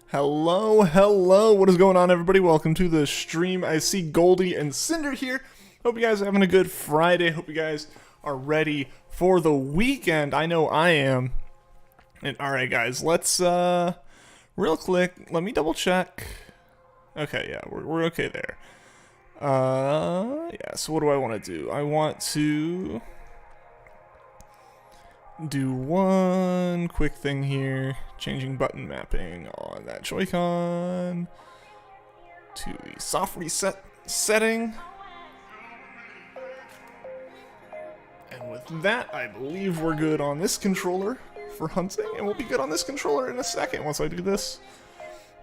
Hello, what is going on, everybody? Welcome to the stream. I see Goldie and Cinder here. Hope you guys are having a good Friday. Hope you guys are ready for the weekend. I know I am. And alright guys, let's real quick, let me double check. Okay, yeah, we're okay there. Yeah, so what do I want to do? I want to do one quick thing here, changing button mapping on that Joy-Con to the soft reset setting. And with that, I believe we're good on this controller for hunting, and we'll be good on this controller in a second once I do this.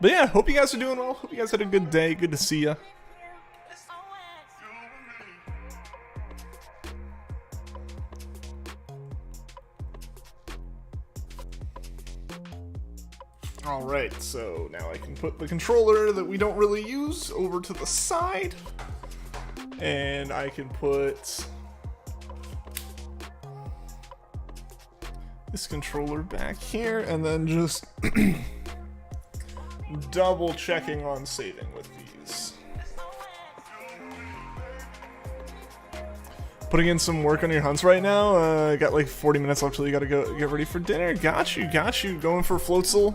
But yeah, hope you guys are doing well. Hope you guys had a good day. Good to see ya. Alright, so now I can put the controller that we don't really use over to the side. And I can put this controller back here, and then just double checking on saving with these. Putting in some work on your hunts right now. Got like 40 minutes left till you gotta go get ready for dinner. Got you. Going for Floatzel.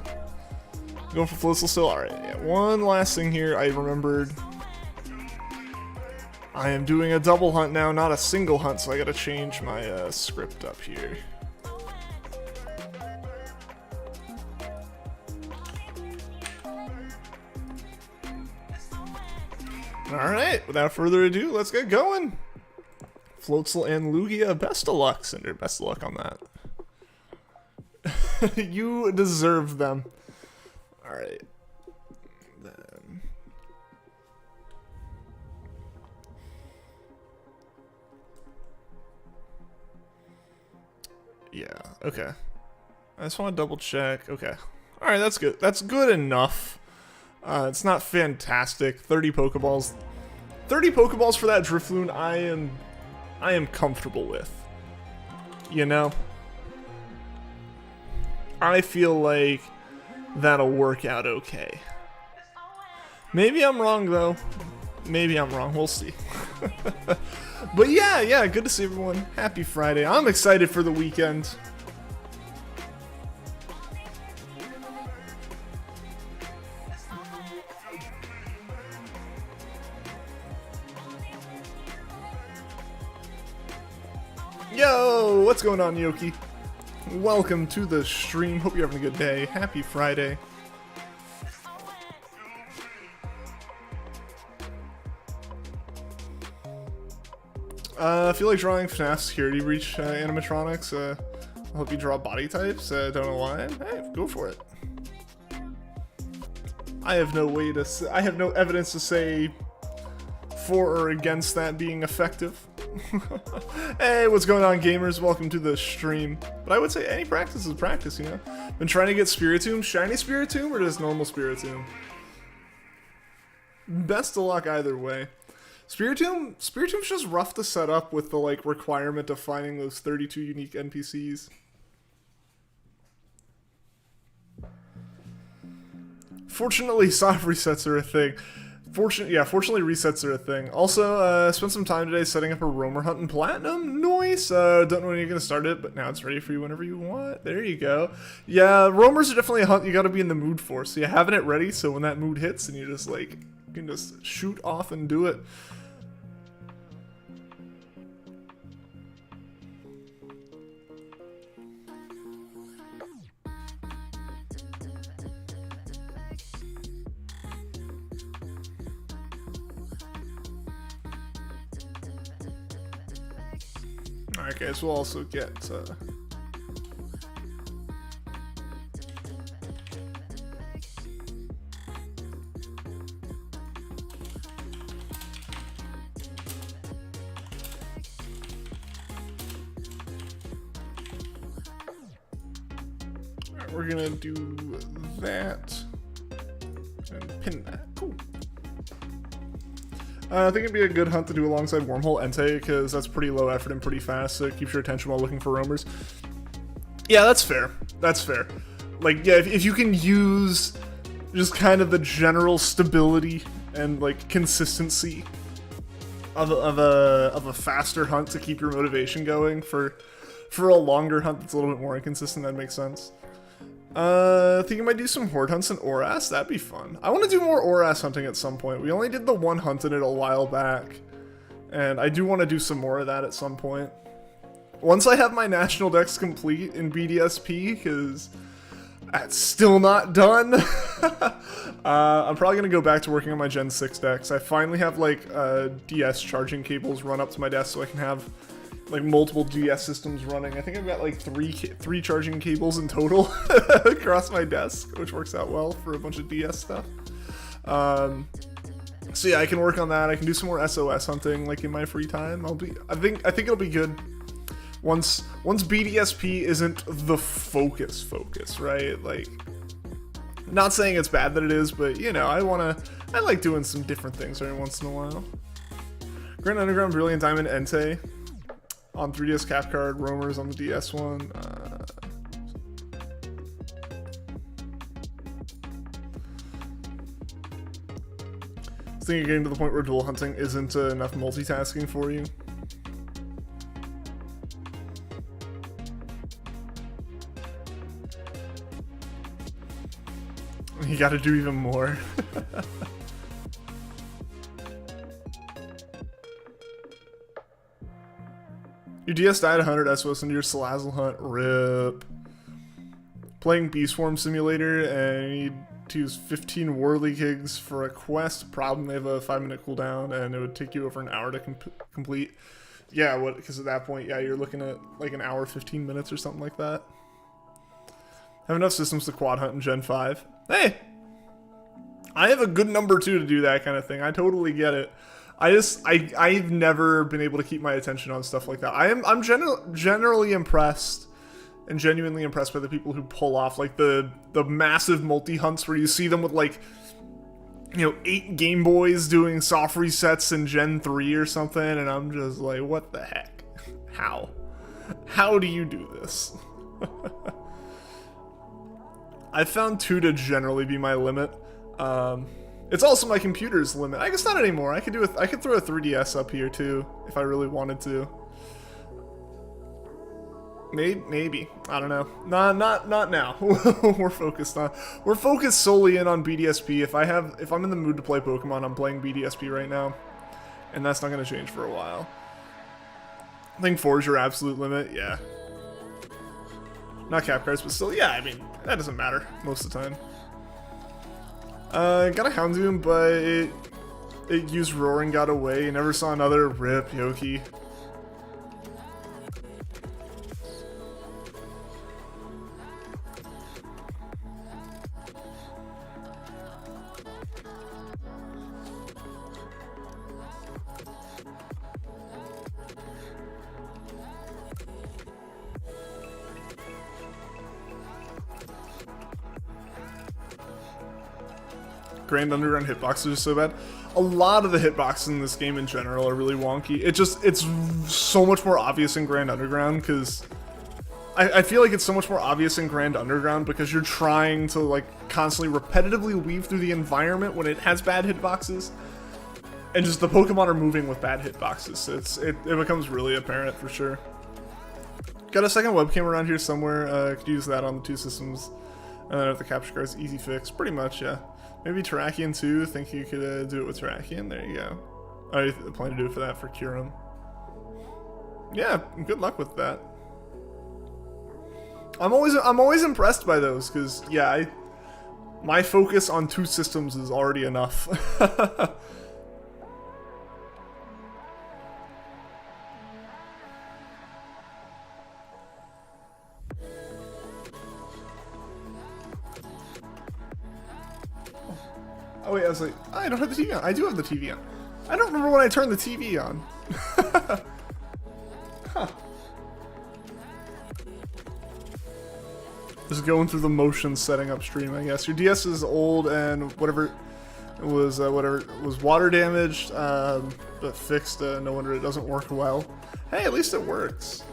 Going for Floatzel still? Alright, yeah. One last thing here. I remembered I am doing a double hunt now, not a single hunt, so I gotta change my script up here. Alright, without further ado, let's get going. Floatzel and Lugia, best of luck, Cinder. Best of luck on that. You deserve them. Alright. Then. Yeah, okay. I just want to double check. Okay. Alright, that's good. That's good enough. It's not fantastic. 30 Pokeballs. 30 Pokeballs for that DRIFLOON I am comfortable with. You know? I feel like that'll work out okay. Maybe I'm wrong though. Maybe I'm wrong. We'll see. But yeah, good to see everyone. Happy Friday. I'm excited for the weekend. Yo, what's going on, Yoki? Welcome to the stream. Hope you're having a good day. Happy Friday. I feel like drawing FNAF security breach animatronics. I hope you draw body types. Don't know why. Hey, go for it. I have no way to say, I have no evidence to say for or against that being effective. Hey, what's going on, gamers? Welcome to the stream. But I would say any practice is practice, you know? Been trying to get Spiritomb, shiny Spiritomb, or just normal Spiritomb? Best of luck either way. Spiritomb's just rough to set up with the like requirement of finding those 32 unique NPCs. Fortunately, soft resets are a thing. Fortunately resets are a thing. Also, spent some time today setting up a roamer hunt in Platinum. Nice! Don't know when you're gonna start it, but now it's ready for you whenever you want. There you go. Yeah, roamers are definitely a hunt you gotta be in the mood for. So you're having it ready, so when that mood hits and you just like, you can just shoot off and do it. Alright guys, we'll also get alright, we're gonna do that and pin that. Cool. I think it'd be a good hunt to do alongside Wormhole Entei, because that's pretty low effort and pretty fast, so it keeps your attention while looking for roamers. Yeah, that's fair. That's fair. Like, yeah, if you can use just kind of the general stability and like consistency of a faster hunt to keep your motivation going for a longer hunt that's a little bit more inconsistent. That makes sense. I think I might do some horde hunts in Oras. That'd be fun. I want to do more Oras hunting at some point. We only did the one hunt in it a while back, and I do want to do some more of that at some point. Once I have my national decks complete in BDSP, because that's still not done. I'm probably going to go back to working on my Gen 6 decks. I finally have like DS charging cables run up to my desk so I can have like multiple DS systems running. I think I've got like three charging cables in total across my desk, which works out well for a bunch of DS stuff. So yeah, I can work on that. I can do some more SOS hunting like in my free time. I think it'll be good. Once BDSP isn't the focus, right? Like, not saying it's bad that it is, but you know, I like doing some different things every once in a while. Grand Underground, Brilliant Diamond, Entei on 3DS cap card, Roamers on the DS one. I was thinking getting to the point where dual hunting isn't enough multitasking for you. You gotta do even more. Your DS died 100 SOS into your Salazzle hunt. RIP. Playing Beast Form Simulator and you need to use 15 Whirligigs for a quest. Problem, they have a 5-minute cooldown and it would take you over an hour to complete. Yeah, because at that point, yeah, you're looking at like an hour, 15 minutes or something like that. Have enough systems to quad hunt in Gen 5. Hey! I have a good number 2 to do that kind of thing. I totally get it. I've never been able to keep my attention on stuff like that. I'm generally impressed and genuinely impressed by the people who pull off like the massive multi-hunts where you see them with like, you know, 8 Game Boys doing soft resets in Gen 3 or something, and I'm just like, what the heck? How do you do this? I've found 2 to generally be my limit. It's also my computer's limit. I guess not anymore. I could throw a 3DS up here too if I really wanted to. Maybe. I don't know. Nah, not now. We're focused solely in on BDSP. If I'm in the mood to play Pokemon, I'm playing BDSP right now, and that's not gonna change for a while. I think 4 is your absolute limit. Yeah. Not cap cards, but still, yeah, I mean, that doesn't matter most of the time. Got a Houndoom, but it used Roar and got away. Never saw another. RIP, Yoki. Grand Underground hitboxes are so bad. A lot of the hitboxes in this game in general are really wonky. It's so much more obvious in Grand Underground because I feel like it's so much more obvious in Grand Underground because you're trying to like constantly repetitively weave through the environment when it has bad hitboxes, and just the Pokemon are moving with bad hitboxes. So it becomes really apparent for sure. Got a second webcam around here somewhere. Could use that on the 2 systems. And then if the capture card's easy fix, pretty much, yeah. Maybe Terrakion too. Think you could do it with Terrakion. There you go. I plan to do it for that for Kyurem. Yeah, good luck with that. I'm always impressed by those because yeah, my focus on 2 systems is already enough. Oh wait, I was like, I don't have the TV on. I do have the TV on. I don't remember when I turned the TV on. Huh. Just going through the motions setting up stream, I guess. Your DS is old and whatever was water damaged, but fixed. No wonder it doesn't work well. Hey, at least it works.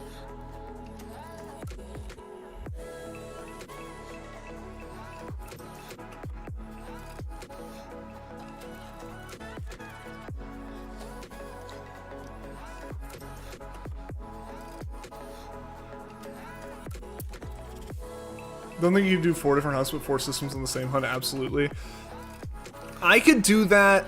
Don't think you could do 4 different hunts with 4 systems on the same hunt, absolutely. I could do that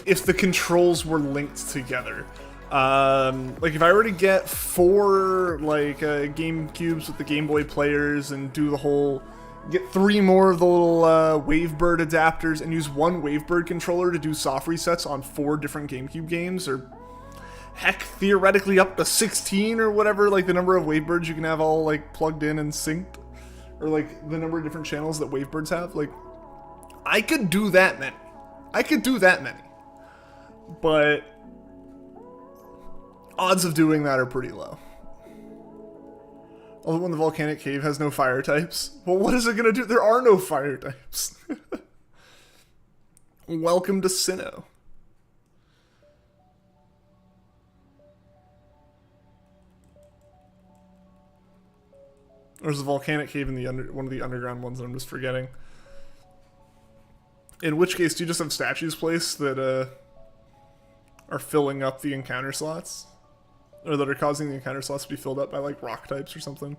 if the controls were linked together. Like if I were to get 4 like GameCubes with the Game Boy players and do the whole, get 3 more of the little Wavebird adapters and use 1 Wavebird controller to do soft resets on 4 different GameCube games, or heck, theoretically up to 16 or whatever, like the number of Wavebirds you can have all like plugged in and synced, or like the number of different channels that Wavebirds have, like I could do that many. I could do that many. But odds of doing that are pretty low. Although when the volcanic cave has no fire types. Well, what is it going to do? There are no fire types. Welcome to Sinnoh. There's a volcanic cave in the one of the underground ones that I'm just forgetting. In which case, do you just have statues placed that are filling up the encounter slots? Or that are causing the encounter slots to be filled up by like rock types or something?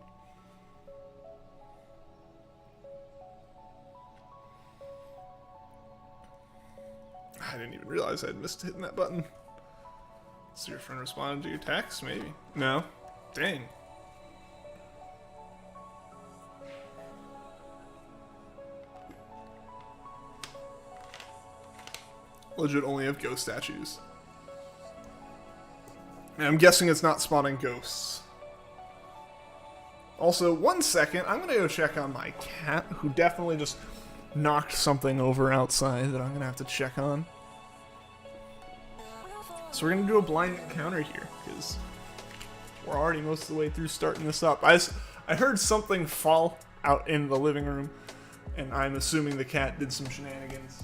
I didn't even realize I had missed hitting that button. So your friend responded to your text? Maybe. No? Dang. Legit only have ghost statues. And I'm guessing it's not spawning ghosts. Also, 1 second, I'm gonna go check on my cat, who definitely just knocked something over outside that I'm gonna have to check on. So we're gonna do a blind encounter here, because we're already most of the way through starting this up. I heard something fall out in the living room, and I'm assuming the cat did some shenanigans.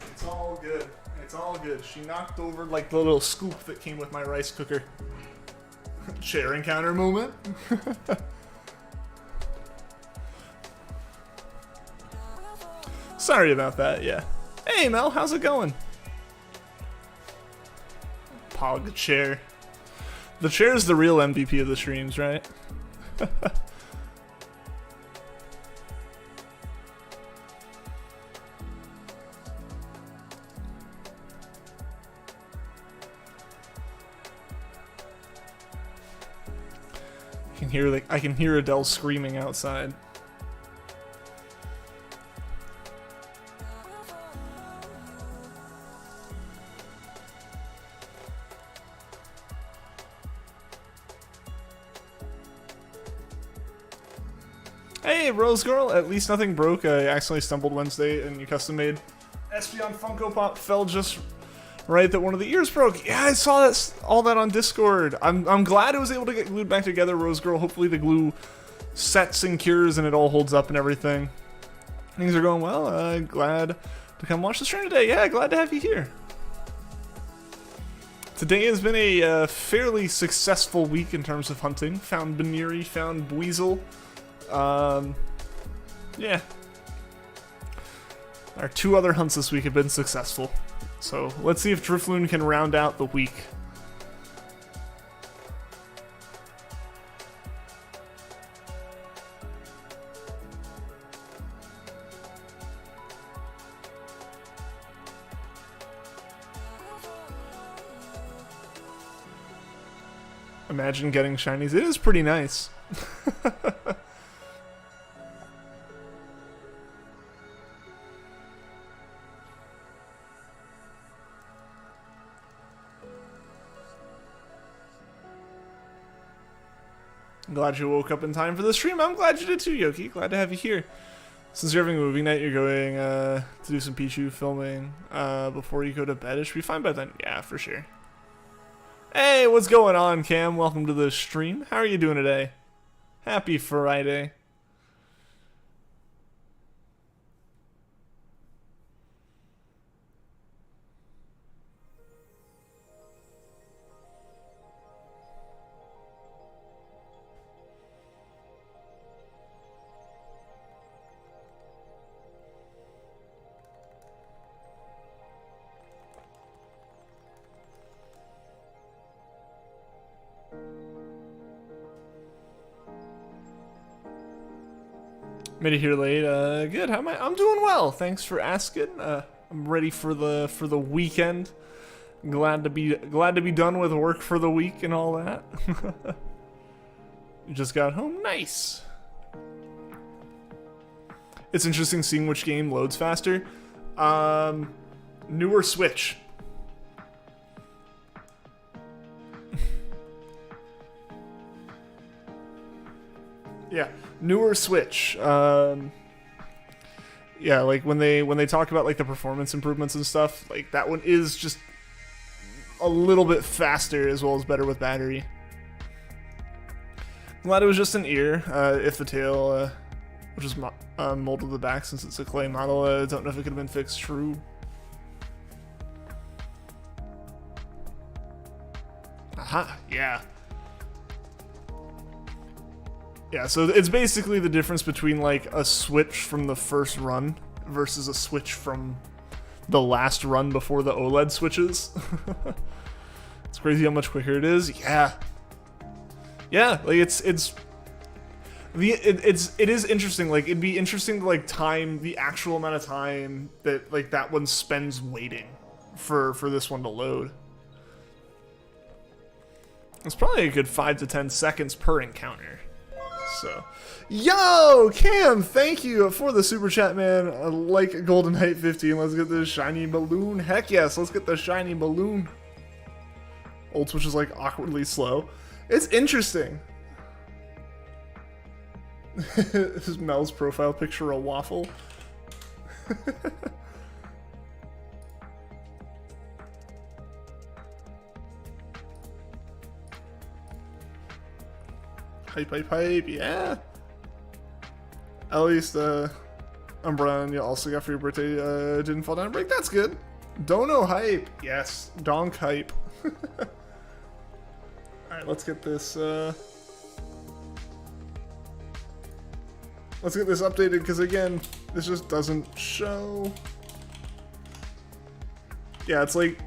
It's all good. It's all good. She knocked over like the little scoop that came with my rice cooker. Chair encounter moment. Sorry about that, yeah. Hey Mel, how's it going? Pog chair. The chair is the real MVP of the streams, right? I can hear Adele screaming outside. Hey, Rose Girl, at least nothing broke. I accidentally stumbled Wednesday and you custom made Espeon Funko Pop fell just right that one of the ears broke. Yeah, I saw that, all that on Discord. I'm glad it was able to get glued back together, Rose Girl. Hopefully the glue sets and cures and it all holds up and everything. Things are going well. Glad to come watch the stream today. Yeah, glad to have you here. Today has been a fairly successful week in terms of hunting. Found Baniri, found Buizel. Yeah. Our 2 other hunts this week have been successful. So let's see if DRIFLOON can round out the week. Imagine getting shinies. It is pretty nice. Glad you woke up in time for the stream. I'm glad you did too, Yoki. Glad to have you here. Since you're having a movie night, you're going to do some Pichu filming before you go to bed. It should be fine by then. Yeah, for sure. Hey, what's going on, Cam? Welcome to the stream. How are you doing today? Happy Friday. Made it here late. Good. How am I? I'm doing well. Thanks for asking. I'm ready for the weekend. Glad to be done with work for the week and all that. You just got home. Nice. It's interesting seeing which game loads faster. Newer Switch. Yeah, newer Switch. Yeah, like when they talk about like the performance improvements and stuff, like that one is just a little bit faster as well as better with battery. Glad it was just an ear. If the tail, which is molded the back since it's a clay model, don't know if it could have been fixed. True. Aha, yeah. Yeah, so it's basically the difference between like a switch from the first run versus a switch from the last run before the OLED switches. It's crazy how much quicker it is. Yeah. Yeah, like it is interesting. Like it'd be interesting to like time the actual amount of time that like that one spends waiting for this one to load. It's probably a good 5 to 10 seconds per encounter. So, yo, Cam, thank you for the super chat, man. I like Golden Knight 15. Let's get this shiny balloon. Heck yes, let's get the shiny balloon. Old Switch is like awkwardly slow. It's interesting. Is Mel's profile picture a waffle? Hype, yeah. At least, umbrella you also got for your birthday, didn't fall down a break. That's good. Dono hype. Yes, donk hype. Alright, let's get this, let's get this updated, because again, this just doesn't show. Yeah, it's like,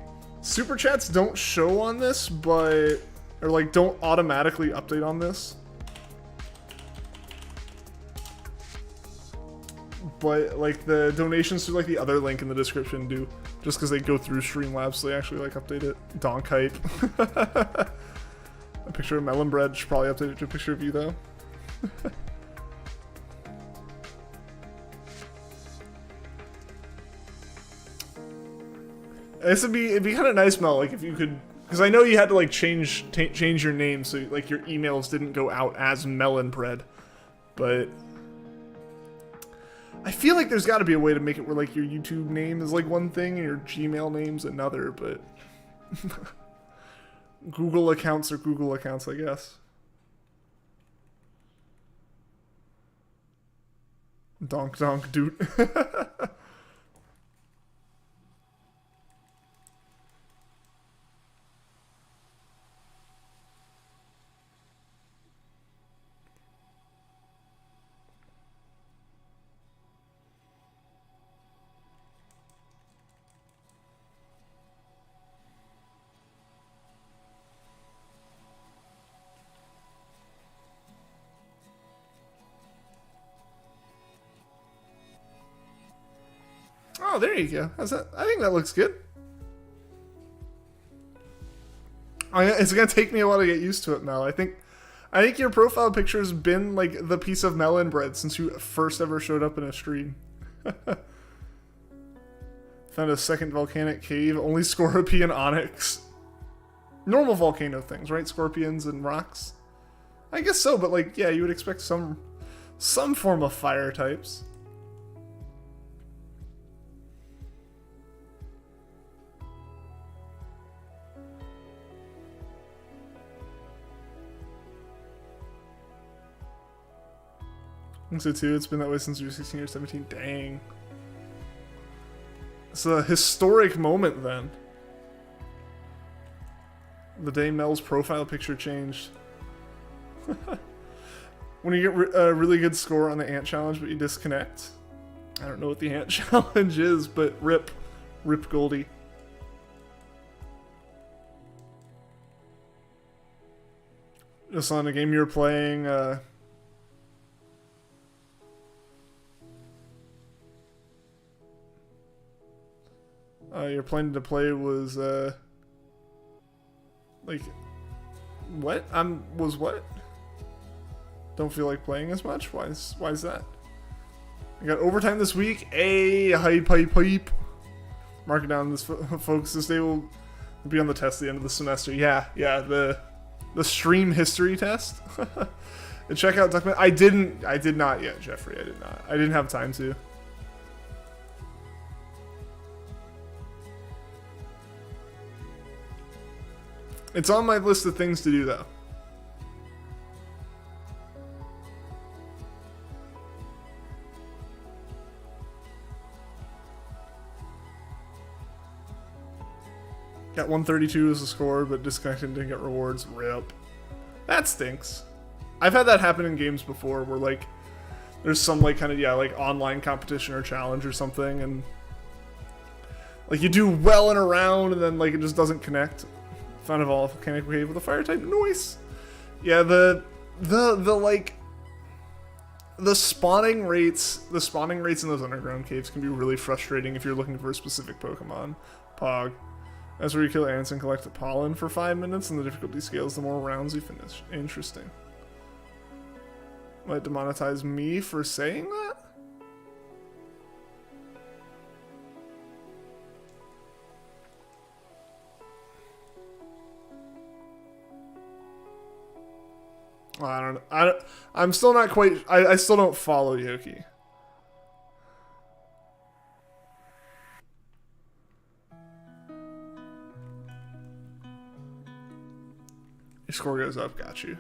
super chats don't show on this, but, or like, don't automatically update on this. But like the donations to like the other link in the description do, just because they go through Streamlabs, so they actually like update it. Donk hype. A picture of melon bread should probably update it to a picture of you though. It'd be kind of nice, Mel, like if you could, because I know you had to like change your name so like your emails didn't go out as melon bread, but I feel like there's got to be a way to make it where like your YouTube name is like one thing and your Gmail name's another, but Google accounts are Google accounts, I guess. Donk dude. Oh, there you go. How's that? I think that looks good. It's gonna take me a while to get used to it, Mel. I think your profile picture's been like the piece of melon bread since you first ever showed up in a stream. Found a second volcanic cave, only scorpion onyx. Normal volcano things, right? Scorpions and rocks. I guess so, but like, yeah, you would expect some form of fire types. think so too. It's been that way since you were 16 or 17. Dang. It's a historic moment then. The day Mel's profile picture changed. When you get a really good score on the ant challenge, but you disconnect. I don't know what the ant challenge is, but rip Goldie. Just on a game you were playing, your plan to play was, like, what? Was what? Don't feel like playing as much? Why is that? I got overtime this week. Hype. Mark it down, this folks. This day will be on the test at the end of the semester. Yeah, the stream history test. And check out Duckman. I did not yet, Jeffrey. I did not. I didn't have time to. It's on my list of things to do, though. Got 132 as a score, but disconnected and didn't get rewards. RIP. That stinks. I've had that happen in games before, where like there's some like kind of like online competition or challenge or something, and like you do well in a round, and then like it just doesn't connect. Found a volcanic wave with a fire type. Nice. Yeah, the spawning rates in those underground caves can be really frustrating if you're looking for a specific Pokemon. Pog. That's where you kill ants and collect the pollen for 5 minutes, and the difficulty scales the more rounds you finish. Interesting. Might demonetize me for saying that? I don't know. I'm still not quite... I still don't follow Yoki. Your score goes up, got you.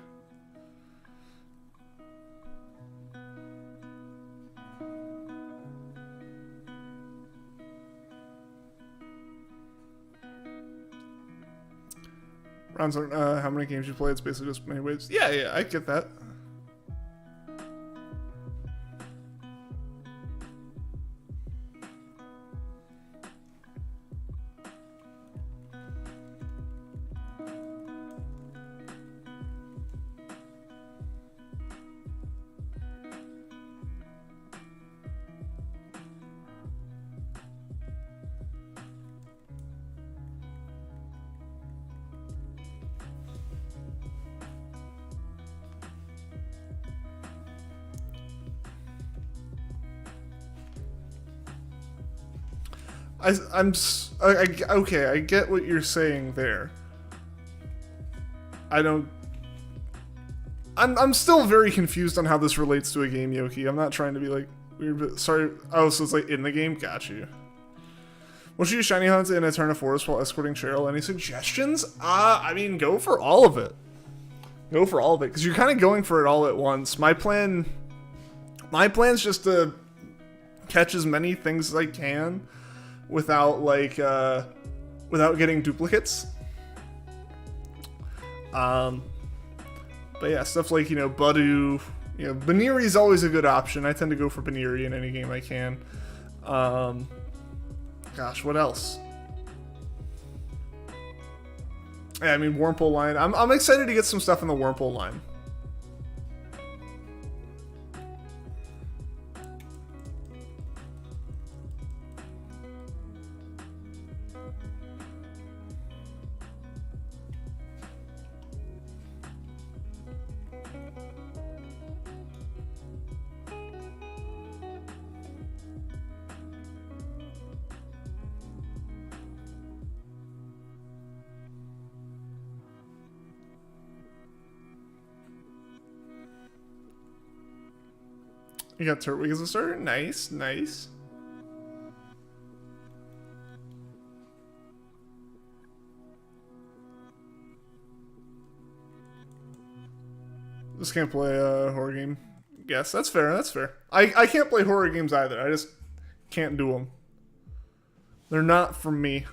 Rounds aren't how many games you play, it's basically just many waves. Yeah, I get that. Okay, I get what you're saying there. I'm still very confused on how this relates to a game, Yoki. I'm not trying to be like weird, but sorry. Oh, so it's like in the game? Got you. Once you use shiny hunt in Eterna Forest while escorting Cheryl, any suggestions? I mean, go for all of it. Go for all of it, because you're kind of going for it all at once. My plan's just to catch as many things as I can without like without getting duplicates. But yeah, stuff like, Budu, Baniri is always a good option. I tend to go for Baniri in any game I can. Gosh, what else? Yeah, I mean, Wurmple line. I'm excited to get some stuff in the Wurmple line. You got Turtwig as a starter? Nice, nice. Just can't play a horror game. guess. That's fair. That's fair. I can't play horror games either. I just can't do them. They're not for me.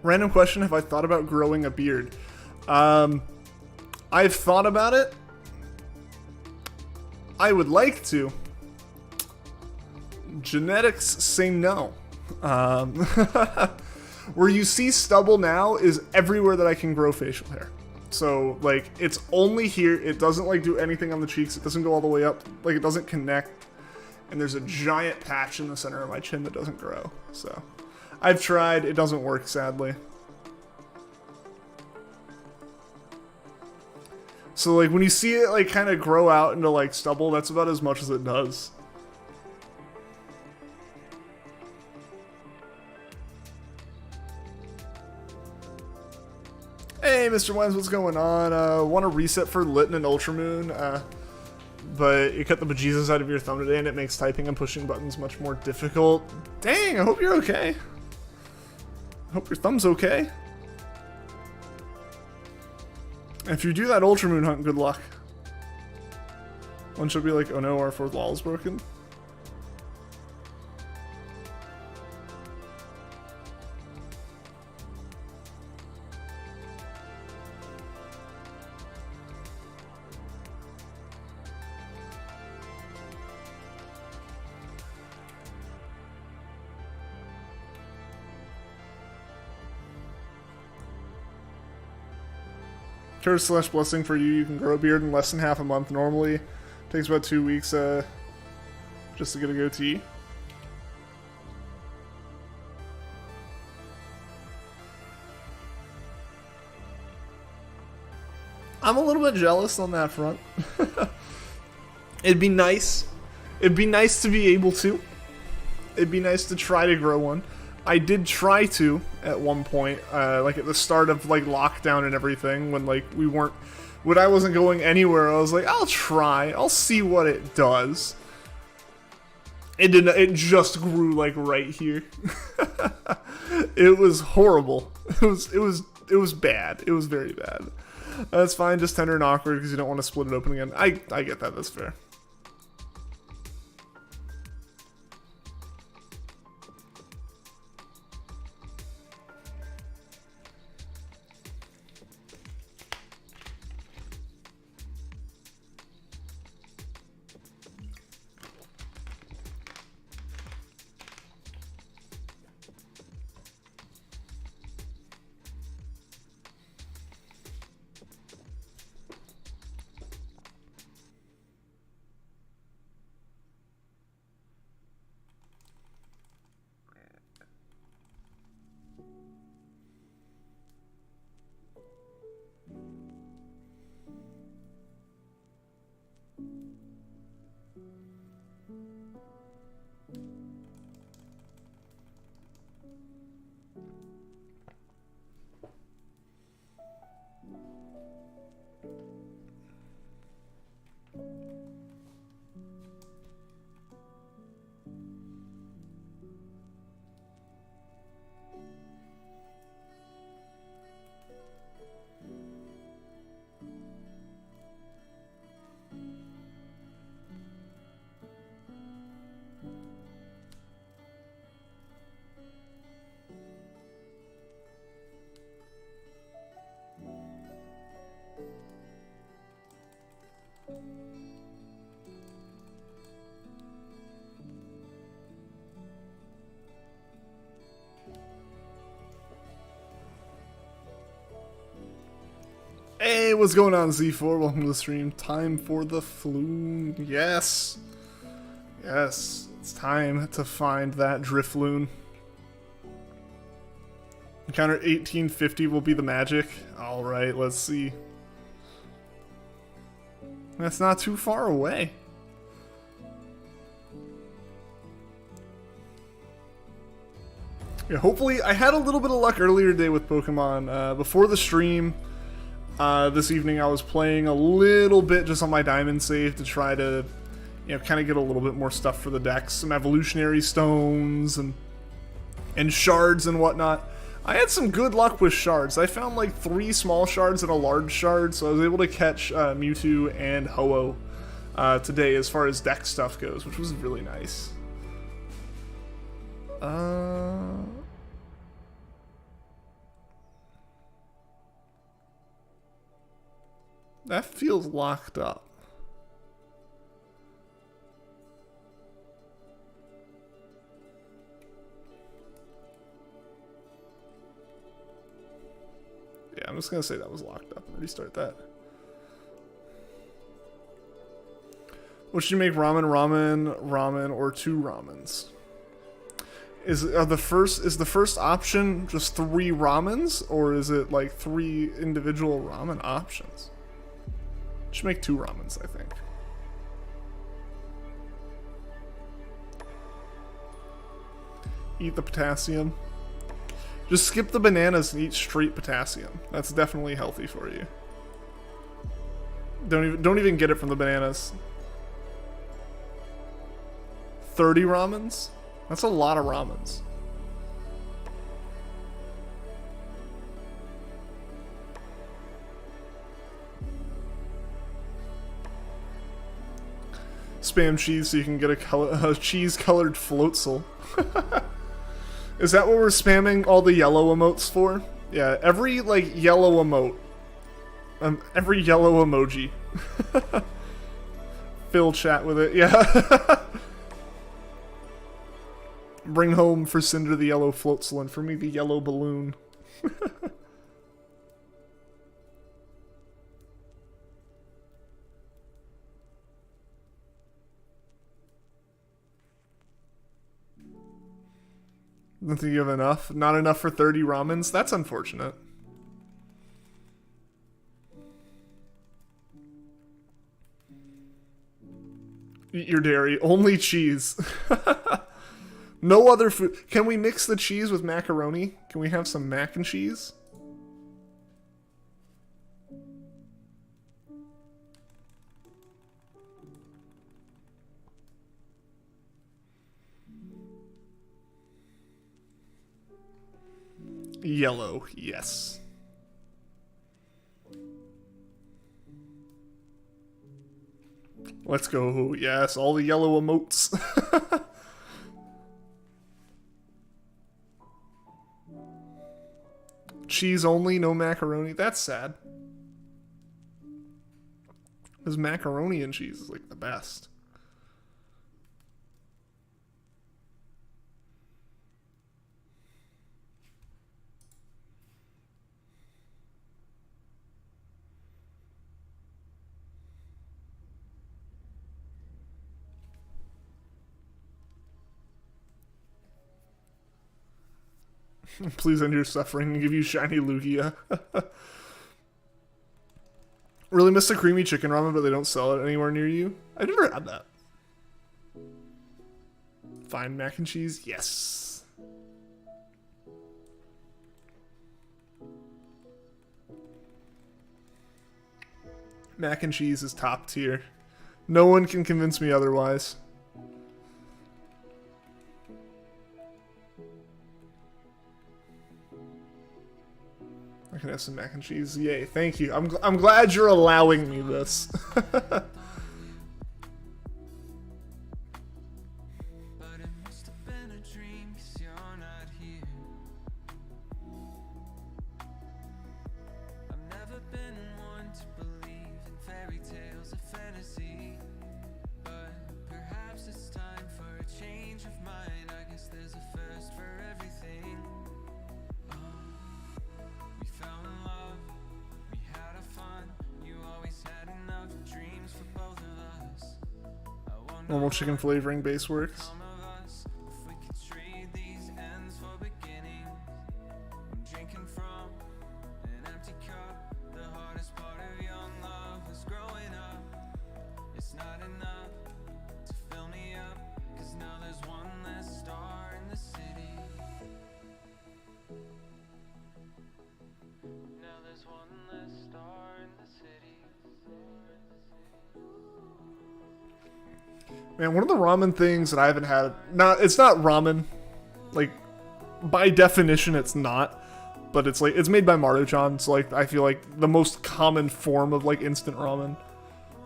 Random question, have I thought about growing a beard? I've thought about it. I would like to. Genetics say no. Where you see stubble now is everywhere that I can grow facial hair. So, like, it's only here. It doesn't, like, do anything on the cheeks. It doesn't go all the way up. Like, it doesn't connect. And there's a giant patch in the center of my chin that doesn't grow. So, I've tried. It doesn't work, sadly. So, like, when you see it, like, kind of grow out into, like, stubble, that's about as much as it does. Hey, Mr. Wens, what's going on? Want to reset for Lit and Ultramoon, but you cut the bejesus out of your thumb today and it makes typing and pushing buttons much more difficult. Dang, I hope you're okay. I hope your thumb's okay. If you do that Ultramoon hunt, good luck. One should be like, oh no, our fourth wall is broken. Curse slash blessing for you. You can grow a beard in less than half a month normally. Takes about 2 weeks just to get a goatee. I'm a little bit jealous on that front. It'd be nice. It'd be nice to be able to. It'd be nice to try to grow one. I did try to at one point, like at the start of like lockdown and everything, when like when I wasn't going anywhere. I was like, I'll try, I'll see what it does. It didn't. It just grew like right here. It was horrible. It was bad. It was very bad. That's fine. Just tender and awkward because you don't want to split it open again. I get that. That's fair. what's going on, Z4? Welcome to the stream. Time for the floon. Yes. Yes, it's time to find that DRIFLOON. Encounter 1850 will be the magic. Alright, let's see. That's not too far away. Yeah, hopefully, I had a little bit of luck earlier today with Pokemon. Before the stream, this evening I was playing a little bit just on my diamond save to try to, you know, kind of get a little bit more stuff for the decks. Some evolutionary stones and shards and whatnot. I had some good luck with shards. I found like 3 small shards and a large shard, so I was able to catch Mewtwo and Ho-Oh today as far as deck stuff goes, which was really nice. That feels locked up. Yeah, I'm just gonna say that was locked up and restart that. What should you make? Ramen, or 2 ramens? Is the first option just 3 ramens, or is it like 3 individual ramen options? Should make 2 ramens, I think. Eat the potassium. Just skip the bananas and eat straight potassium. That's definitely healthy for you. Don't even get it from the bananas. 30 ramens? That's a lot of ramens. Spam cheese so you can get a cheese-colored floatzel. Is that what we're spamming all the yellow emotes for? Yeah, every, like, yellow emote. Every yellow emoji. Fill chat with it, yeah. Bring home for Cinder the yellow floatzel, and for me the yellow balloon. Don't think you have enough? Not enough for 30 ramens? That's unfortunate. Eat your dairy. Only cheese. No other food. Can we mix the cheese with macaroni? Can we have some mac and cheese? Yellow, yes. Let's go. Yes, all the yellow emotes. Cheese only, no macaroni. That's sad. Because macaroni and cheese is like the best. Please end your suffering and give you shiny Lugia. Really miss the creamy chicken ramen, but they don't sell it anywhere near you. I've never had that. Fine mac and cheese, yes. Mac and cheese is top tier. No one can convince me otherwise. I can have some mac and cheese. Yay, thank you. I'm glad you're allowing me this. Normal chicken flavoring base works. Man, one of the ramen things that I haven't had, it's not ramen, like, by definition it's not, but it's like, it's made by Maruchan, so like, I feel like the most common form of like instant ramen.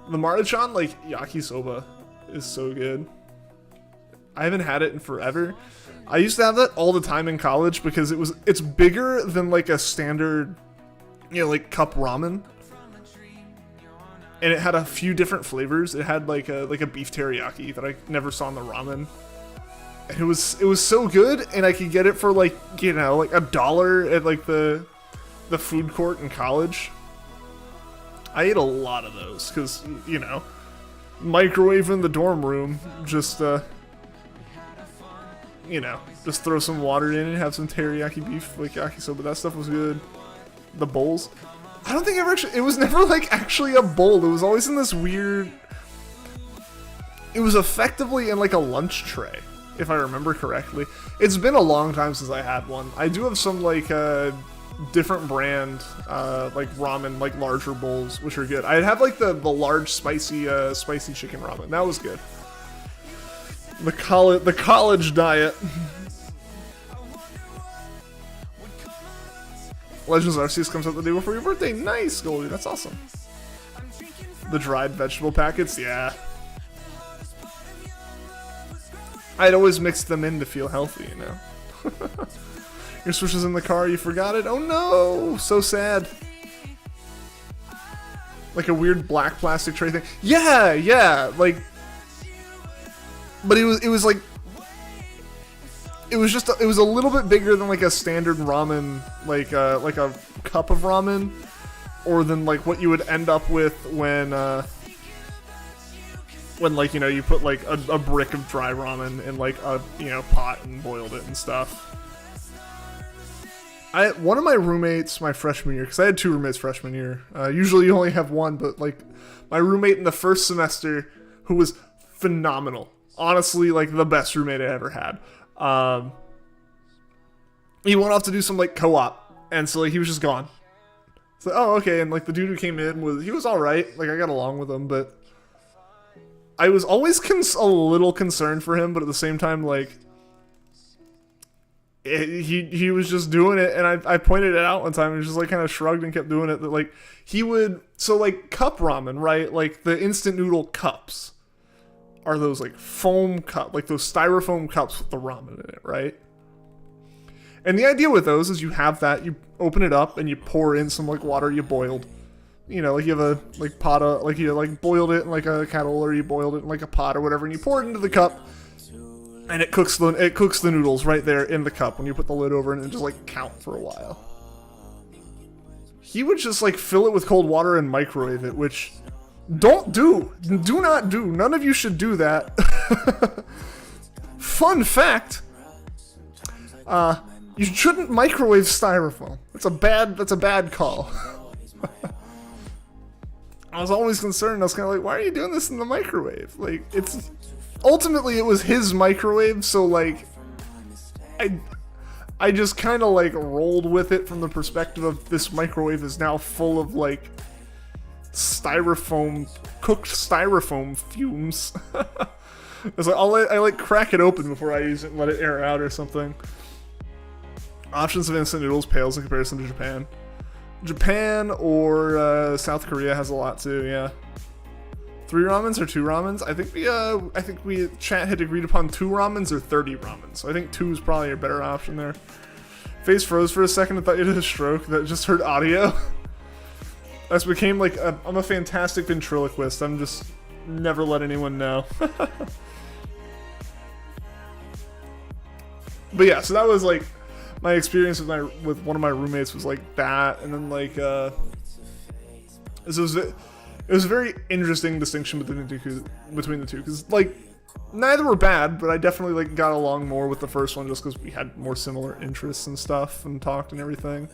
The Maruchan, like, yakisoba is so good. I haven't had it in forever. I used to have that all the time in college because it's bigger than like a standard, you know, like cup ramen. And it had a few different flavors. It had like a beef teriyaki that I never saw in the ramen. And it was so good, and I could get it for like, you know, like $1 at like the food court in college. I ate a lot of those because, you know, microwave in the dorm room, just you know, just throw some water in and have some teriyaki beef, like yakisoba. That stuff was good. The bowls. I don't think it was never like actually a bowl. It was always in this weird, it was effectively in like a lunch tray, if I remember correctly. It's been a long time since I had one. I do have some like different brand like ramen, like larger bowls, which are good. I have like the large spicy chicken ramen. That was good. The college diet. Legends Arceus comes out the day before your birthday. Nice, Goldie. That's awesome. The dried vegetable packets, yeah. I'd always mix them in to feel healthy, you know. Your Switch is in the car. You forgot it. Oh no, so sad. Like a weird black plastic tray thing. Yeah. Like, but it was like. It was a little bit bigger than like a standard ramen, like a cup of ramen, or than like what you would end up with when like, you know, you put like a brick of dry ramen in like a, you know, pot and boiled it and stuff. One of my roommates my freshman year, because I had 2 roommates freshman year. Usually you only have one, but like my roommate in the first semester, who was phenomenal, honestly, like the best roommate I ever had. He went off to do some like co-op, and so like he was just gone. So, oh, okay, and like the dude who came in he was all right. Like I got along with him, but I was always a little concerned for him. But at the same time, like he was just doing it, and I pointed it out one time, and he just like kind of shrugged and kept doing it. That like he would, so like cup ramen, right? Like the instant noodle cups are those like foam cup, like those styrofoam cups with the ramen in it, right? And the idea with those is you have that, you open it up and you pour in some like water you boiled. You know, like you have a like pot of, like you like boiled it in like a kettle, or you boiled it in like a pot or whatever, and you pour it into the cup, and it cooks the noodles right there in the cup when you put the lid over it, and just like count for a while. He would just like fill it with cold water and microwave it, which do not do. None of you should do that. Fun fact. You shouldn't microwave styrofoam. That's a bad call. I was always concerned. I was kind of like, why are you doing this in the microwave? Like, ultimately it was his microwave, so like I just kind of like rolled with it from the perspective of this microwave is now full of like cooked styrofoam fumes. It's like I like crack it open before I use it and let it air out or something. Options of instant noodles pales in comparison to Japan. Japan or South Korea has a lot too. Yeah, 3 ramens or 2 ramens. I think we chat had agreed upon 2 ramens or 30 ramens. So I think 2 is probably a better option there. Face froze for a second. I thought you did a stroke. That just heard audio. That's became like I'm a fantastic ventriloquist. I'm just never let anyone know. But yeah, so that was like my experience with one of my roommates was like that, and then like it was a very interesting distinction between the two, because like Neither were bad, but I definitely like got along more with the first one just because we had more similar interests and stuff and talked and everything.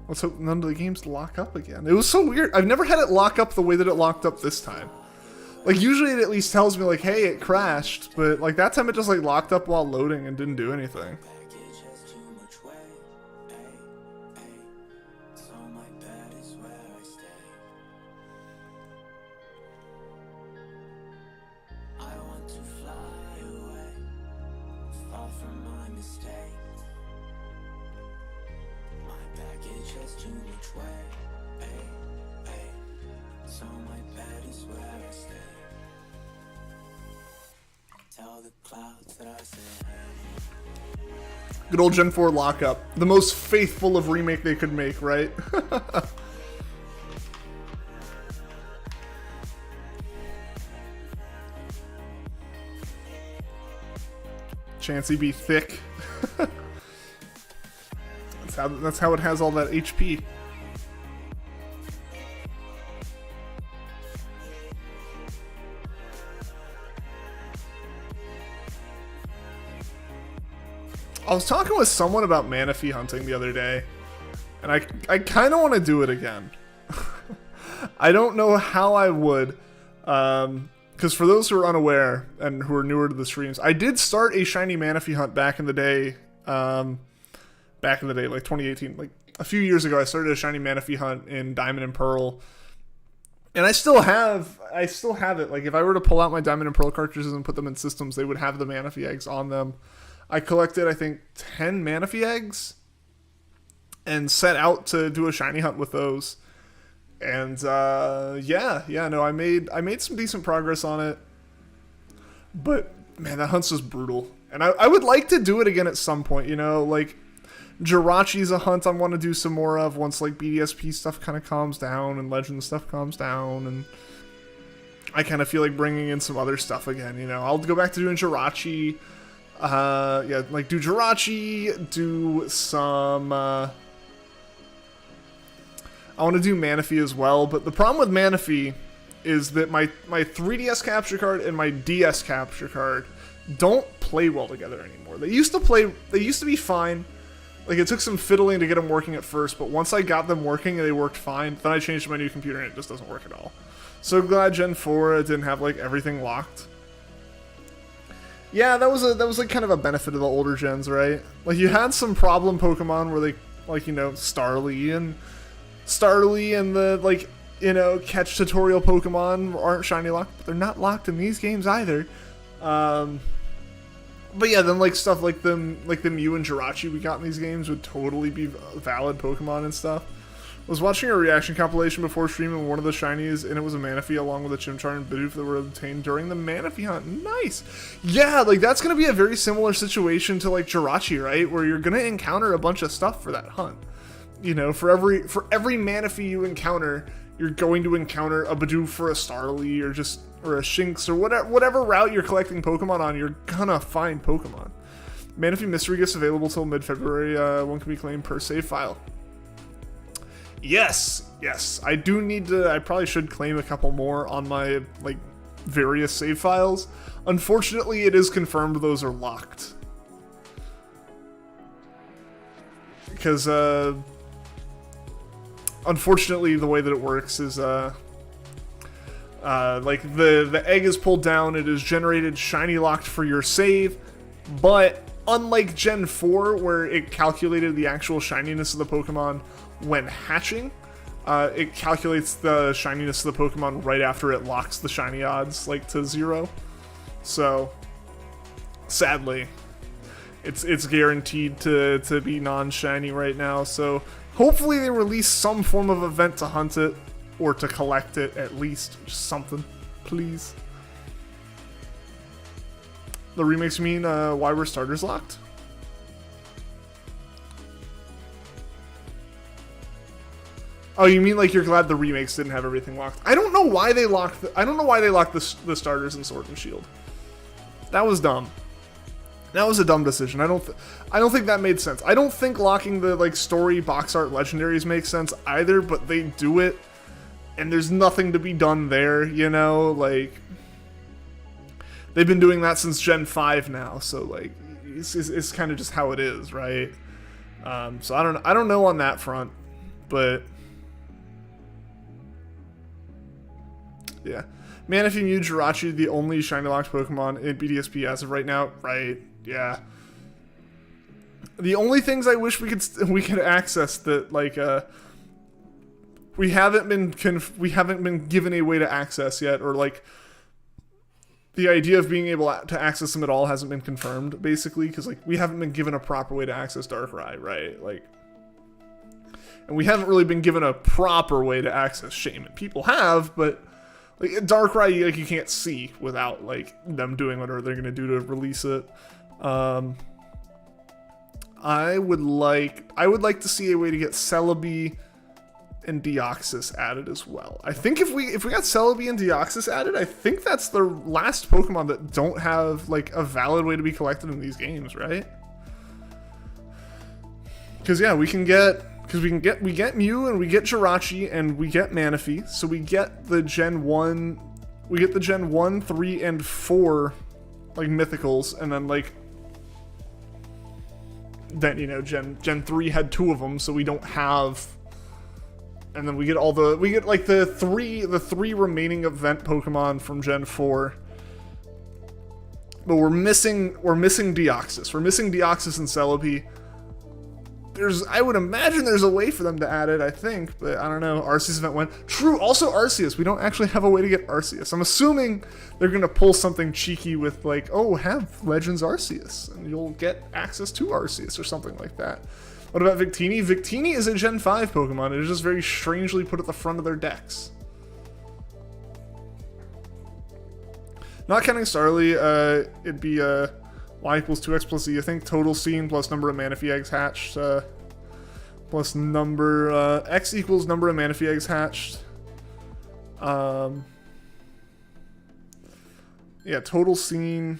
Let's hope none of the games lock up again. It was so weird. I've never had it lock up the way that it locked up this time. Like, usually it at least tells me, like, hey, it crashed. But, like, that time it just, like, locked up while loading and didn't do anything. Good old Gen 4 lockup. The most faithful of remake they could make, right? Chansey be thick. That's how it has all that HP. I was talking with someone about Manaphy hunting the other day, and I kind of want to do it again. I don't know how I would, because for those who are unaware and who are newer to the streams, I did start a shiny Manaphy hunt back in the day, like 2018, like a few years ago. I started a shiny Manaphy hunt in Diamond and Pearl, and I still have it. Like if I were to pull out my Diamond and Pearl cartridges and put them in systems, they would have the Manaphy eggs on them. I collected, I think, 10 Manaphy eggs and set out to do a shiny hunt with those. And I made some decent progress on it. But man, that hunt's just brutal. And I would like to do it again at some point, you know, like Jirachi's a hunt I want to do some more of once like BDSP stuff kind of calms down and Legend stuff calms down, and I kind of feel like bringing in some other stuff again, you know. I'll go back to doing Jirachi. Like do Jirachi, do some, I want to do Manaphy as well, but the problem with Manaphy is that my 3DS capture card and my DS capture card don't play well together anymore. They used to be fine. Like, it took some fiddling to get them working at first, but once I got them working and they worked fine, then I changed to my new computer and it just doesn't work at all. So glad Gen 4 didn't have, like, everything locked. Yeah, that was like kind of a benefit of the older gens, right? Like, you had some problem Pokemon where they, like, you know, Starly and the, like, you know, catch tutorial Pokemon aren't shiny locked, but they're not locked in these games either. But yeah, then like stuff like the Mew and Jirachi we got in these games would totally be valid Pokemon and stuff. I was watching a reaction compilation before streaming one of the shinies, and it was a Manaphy along with a Chimchar and Bidoof that were obtained during the Manaphy hunt. Nice! Yeah, like that's going to be a very similar situation to like Jirachi, right? Where you're going to encounter a bunch of stuff for that hunt. You know, for every Manaphy you encounter, you're going to encounter a Bidoof or a Starly or a Shinx or whatever route you're collecting Pokemon on, you're gonna find Pokemon. Manaphy Mystery Gifts available till mid-February. One can be claimed per save file. Yes, I do need to. I probably should claim a couple more on my like various save files. Unfortunately, it is confirmed those are locked because unfortunately the way that it works is like the egg is pulled down, it is generated shiny locked for your save, but unlike Gen 4 where it calculated the actual shininess of the Pokemon when hatching, it calculates the shininess of the Pokemon right after it locks the shiny odds like to 0. So sadly, it's guaranteed to be non-shiny right now. So hopefully they release some form of event to hunt it or to collect it at least. Just something, please. The remakes mean why were starters locked? Oh, you mean like you're glad the remakes didn't have everything locked? I don't know why they locked. I don't know why they locked the starters in Sword and Shield. That was dumb. That was a dumb decision. I don't think that made sense. I don't think locking the like story box art legendaries makes sense either. But they do it, and there's nothing to be done there. You know, like they've been doing that since Gen 5 now. So like it's kind of just how it is, right? So I don't know on that front, but. Yeah. Manaphy, Mew, Jirachi, the only shiny locked Pokemon in BDSP as of right now. Right. Yeah. The only things I wish we could access that like we haven't been given a way to access yet, or like the idea of being able to access them at all hasn't been confirmed, basically, because like we haven't been given a proper way to access Darkrai, right? Like, and we haven't really been given a proper way to access Shaman. People have, but like Darkrai, like you can't see without like them doing whatever they're gonna do to release it. I would like to see a way to get Celebi and Deoxys added as well. I think if we got Celebi and Deoxys added, I think that's the last Pokemon that don't have like a valid way to be collected in these games, right? Because yeah, we get Mew and we get Jirachi and we get Manaphy, so we get the Gen 1, 3, and 4 like mythicals, and then like then, you know, Gen 3 had 2 of them, so we don't have, and then we get like the three remaining event Pokemon from Gen 4. But we're missing Deoxys. We're missing Deoxys and Celebi. I would imagine there's a way for them to add it, I think, but I don't know. Arceus event went. True, also Arceus. We don't actually have a way to get Arceus. I'm assuming they're going to pull something cheeky with like, oh, have Legends Arceus, and you'll get access to Arceus or something like that. What about Victini? Victini is a Gen 5 Pokemon. It is just very strangely put at the front of their decks. Not counting Starly, it'd be Y equals 2x plus Z. I think total seen plus number of Manaphy eggs hatched. Plus number... X equals number of Manaphy eggs hatched. Yeah, total seen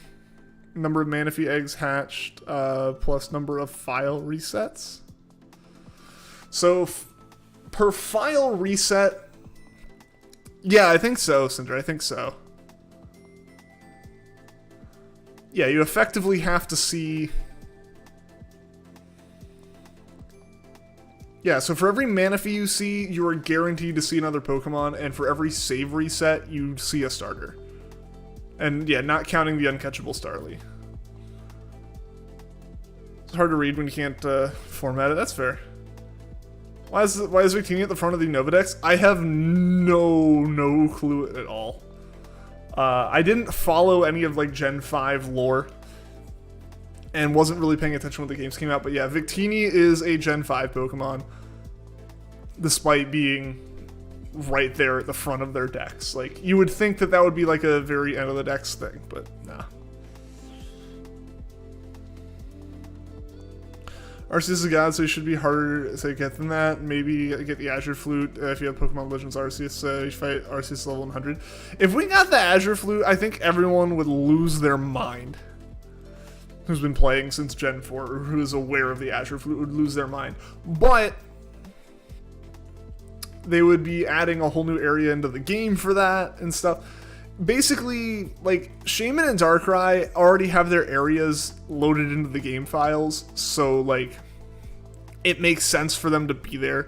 number of Manaphy eggs hatched plus number of file resets. So, per file reset... Yeah, I think so, Cinder. I think so. Yeah, you effectively have to see... Yeah, so for every Manaphy you see, you are guaranteed to see another Pokemon, and for every save reset, you see a starter. And yeah, not counting the uncatchable Starly. It's hard to read when you can't format it, that's fair. Why is Victini at the front of the Novadex? I have no clue at all. I didn't follow any of like Gen 5 lore and wasn't really paying attention when the games came out, but yeah, Victini is a Gen 5 Pokemon despite being right there at the front of their decks. Like, you would think that would be like a very end of the decks thing, but nah. Arceus is a god, so it should be harder to get than that. Maybe get the Azure Flute if you have Pokemon Legends Arceus. You fight Arceus level 100. If we got the Azure Flute, I think everyone would lose their mind. Who's been playing since Gen 4, or who is aware of the Azure Flute, would lose their mind. But they would be adding a whole new area into the game for that and stuff. Basically, like, Shaman and Darkrai already have their areas loaded into the game files, so, like, it makes sense for them to be there.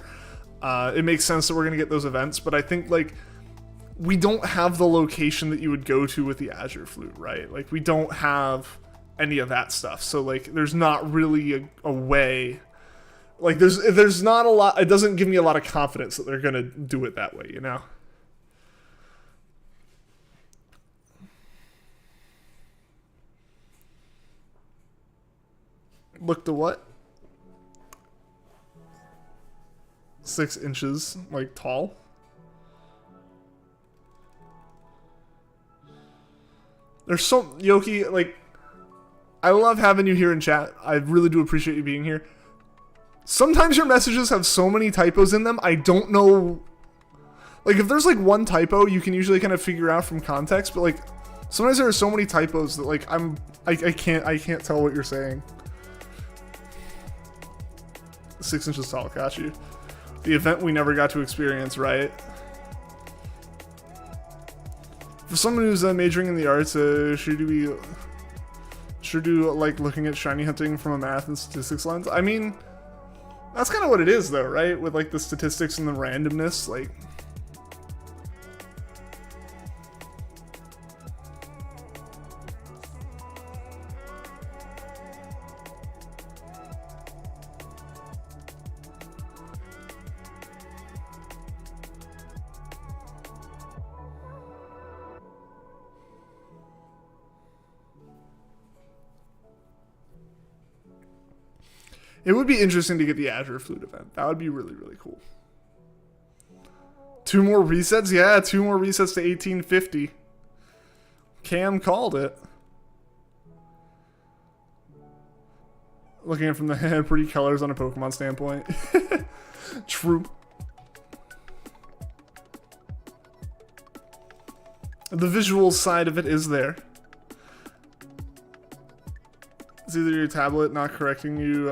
It makes sense that we're going to get those events, but I think, like, we don't have the location that you would go to with the Azure Flute, right? Like, we don't have any of that stuff, so, like, there's not really a way... Like, there's not a lot... It doesn't give me a lot of confidence that they're going to do it that way, you know? Look to what? 6 inches, like, tall. There's so... Yoki, like... I love having you here in chat. I really do appreciate you being here. Sometimes your messages have so many typos in them, I don't know. Like, if there's like one typo, you can usually kind of figure out from context, but like, sometimes there are so many typos that like, I can't tell what you're saying. 6 inches tall, got you. The event we never got to experience, right? For someone who's majoring in the arts, should you like looking at shiny hunting from a math and statistics lens? I mean, that's kind of what it is though, right? With like the statistics and the randomness, like. It would be interesting to get the Azure Flute event. That would be really, really cool. 2 more resets? Yeah, 2 more resets to 1850. Cam called it. Looking at it from the pretty colors on a Pokemon standpoint. True. The visual side of it is there. It's either your tablet not correcting you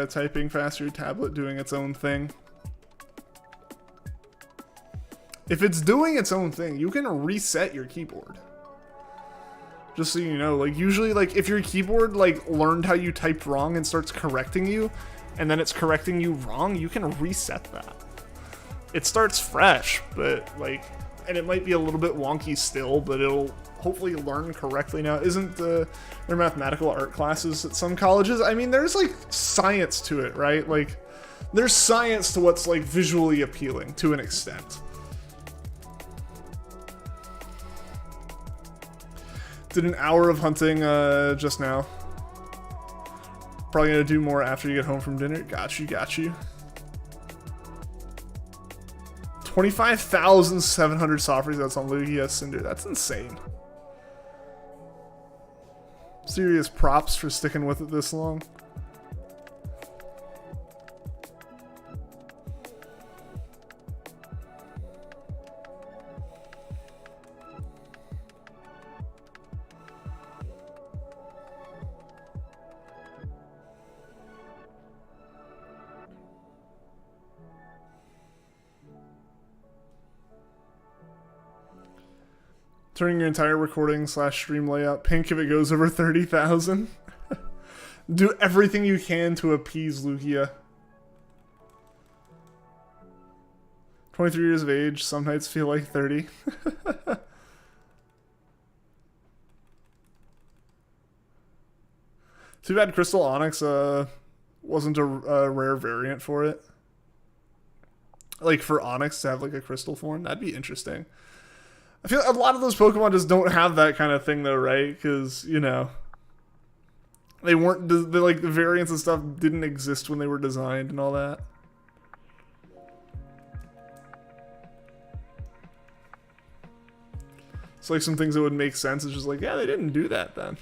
typing fast or your tablet doing its own thing. If it's doing its own thing, you can reset your keyboard. Just so you know, like usually like if your keyboard like learned how you typed wrong and starts correcting you, and then it's correcting you wrong, you can reset that. It starts fresh, but like, and it might be a little bit wonky still, but it'll hopefully learn correctly now. Isn't there mathematical art classes at some colleges? I mean, there's like science to it, right? Like there's science to what's like visually appealing to an extent. Did an hour of hunting just now. Probably gonna do more after you get home from dinner. Got you, got you. 25,700 soft resets on Lugia Cinder. That's insane. Serious props for sticking with it this long. Turning your entire recording / stream layout pink if it goes over 30,000. Do everything you can to appease Lugia. 23 years of age, some nights feel like 30. Too bad Crystal Onyx wasn't a rare variant for it. Like for Onyx to have like a crystal form, that'd be interesting. I feel a lot of those Pokemon just don't have that kind of thing though, right? Because, you know, they weren't, like the variants and stuff didn't exist when they were designed and all that. It's like some things that would make sense. It's just like, yeah, they didn't do that then.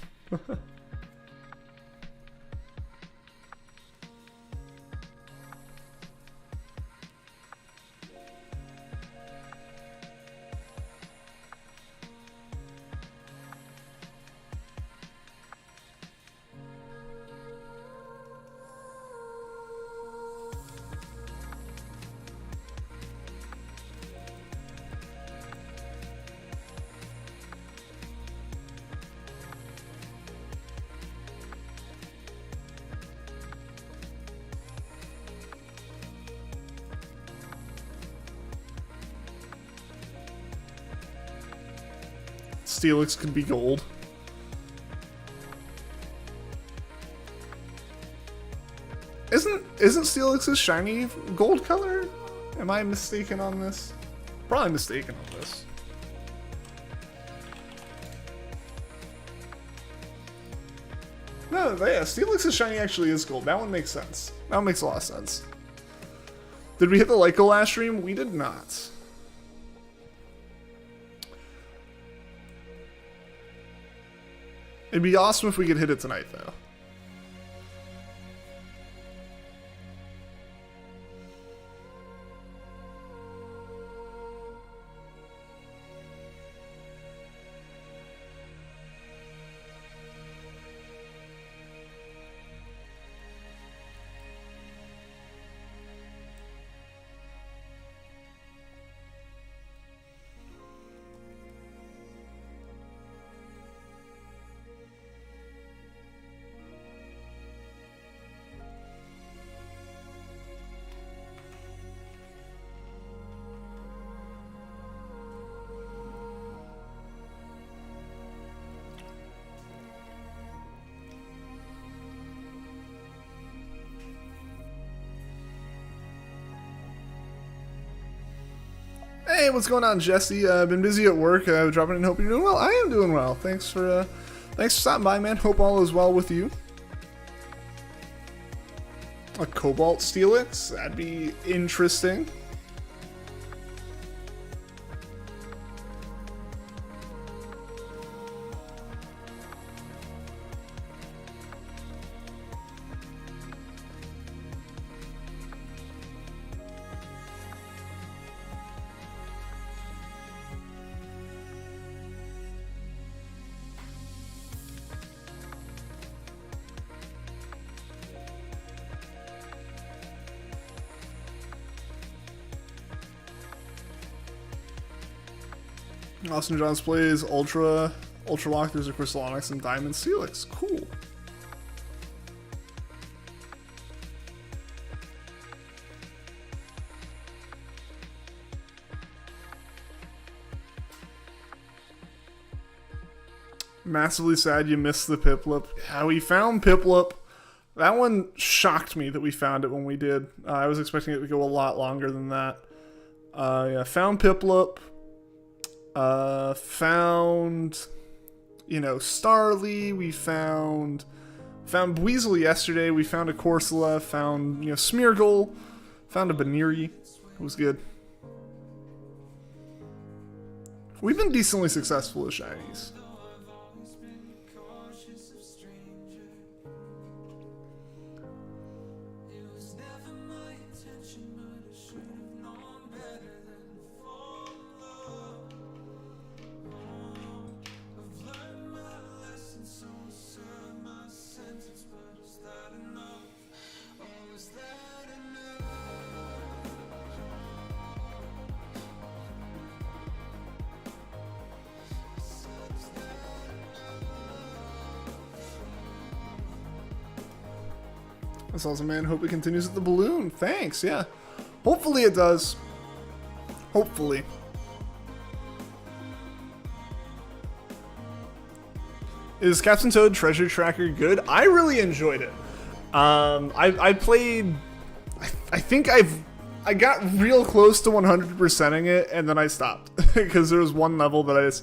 Steelix could be gold. Isn't Steelix's shiny gold color? Am I mistaken on this? Probably mistaken on this. No, yeah, Steelix's shiny actually is gold. That one makes sense. That one makes a lot of sense. Did we hit the Lyco last stream? We did not. It'd be awesome if we could hit it tonight, though. Hey, what's going on, Jesse? Been busy at work. Dropping in, hope you're doing well. I am doing well. Thanks for stopping by, man. Hope all is well with you. A Cobalt Steelix? That'd be interesting. Austin Johns plays Ultra Lock. There's a Crystal Onyx and Diamond Steelix. Cool. Massively sad you missed the Piplup. Yeah, we found Piplup. That one shocked me that we found it when we did. I was expecting it to go a lot longer than that. Yeah, found Piplup. Found, Starly. We found Weasel yesterday. We found a Corsola. Found, Smeargle. Found a Baniri. It was good. We've been decently successful with shinies. That's awesome, man. Hope it continues at the balloon. Thanks, yeah. Hopefully it does. Hopefully. Is Captain Toad Treasure Tracker good? I really enjoyed it. I played... I think I got real close to 100%ing it, and then I stopped. Because there was one level that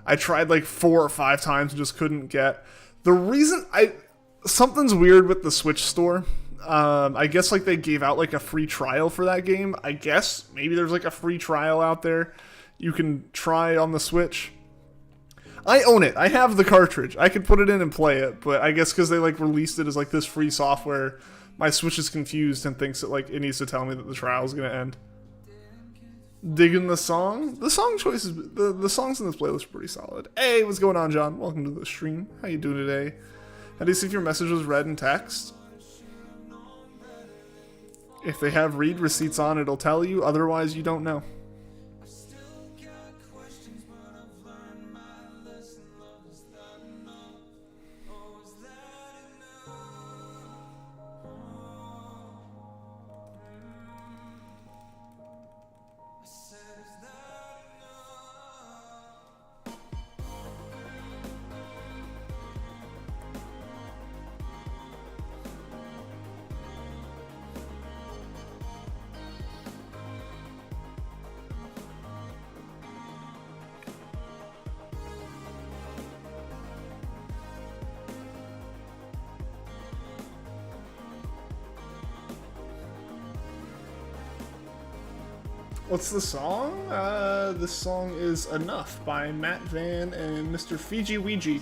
I tried like 4 or 5 times and just couldn't get. The reason something's weird with the Switch store. I guess like they gave out like a free trial for that game. I guess maybe there's like a free trial out there you can try on the Switch. I own it. I have the cartridge. I could put it in and play it, but I guess because they like released it as like this free software, my Switch is confused and thinks that like it needs to tell me that the trial is gonna end. Digging the song? The song choices, the songs in this playlist are pretty solid. Hey, what's going on, John? Welcome to the stream. How you doing today? How do you see if your message was read in text? If they have read receipts on, it'll tell you. Otherwise, you don't know. What's the song? This song is Enough by Matt Van and Mr. Fiji Ouija.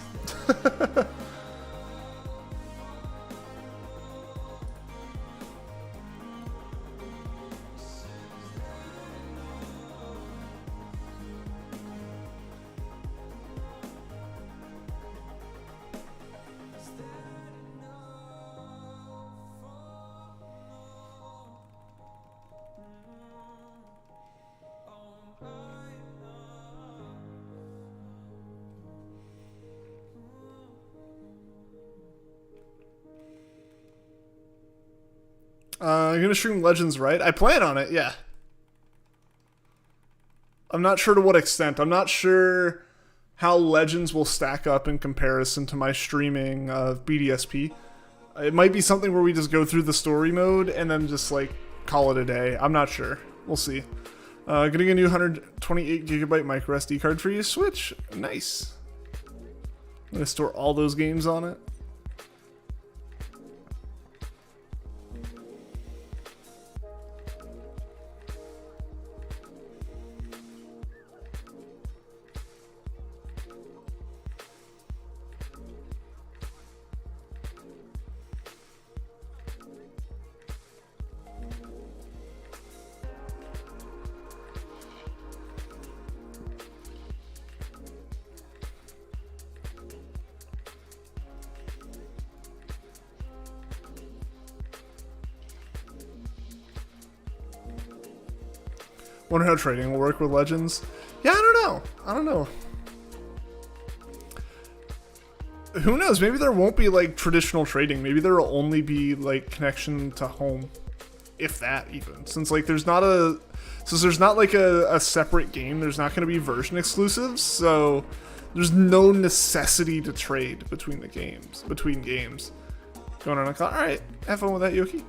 I'm gonna stream Legends, right? I plan on it, yeah. I'm not sure to what extent. I'm not sure how Legends will stack up in comparison to my streaming of BDSP. It might be something where we just go through the story mode and then just, like, call it a day. I'm not sure. We'll see. Getting a new 128 gigabyte micro SD card for your Switch. Nice. I'm gonna store all those games on it. Wonder how trading will work with Legends. Yeah, I don't know. Who knows? Maybe there won't be like traditional trading. Maybe there will only be like connection to home, if that even. Since like there's not like a separate game. There's not going to be version exclusives. So there's no necessity to trade between games. Going on a call. All right, have fun with that, Yoki.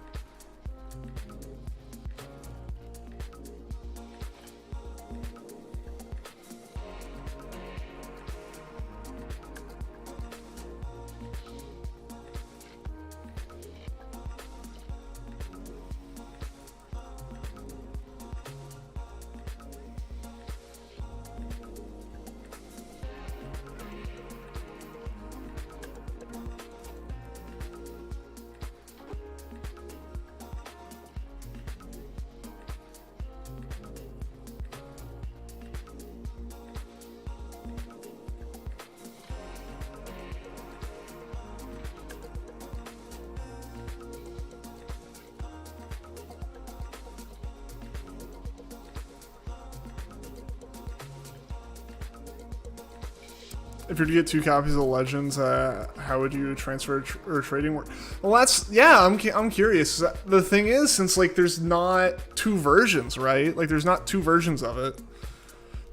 If you're to get 2 copies of Legends, how would you transfer or trading work? Well, I'm curious. The thing is, since like there's not 2 versions, right? Like there's not 2 versions of it.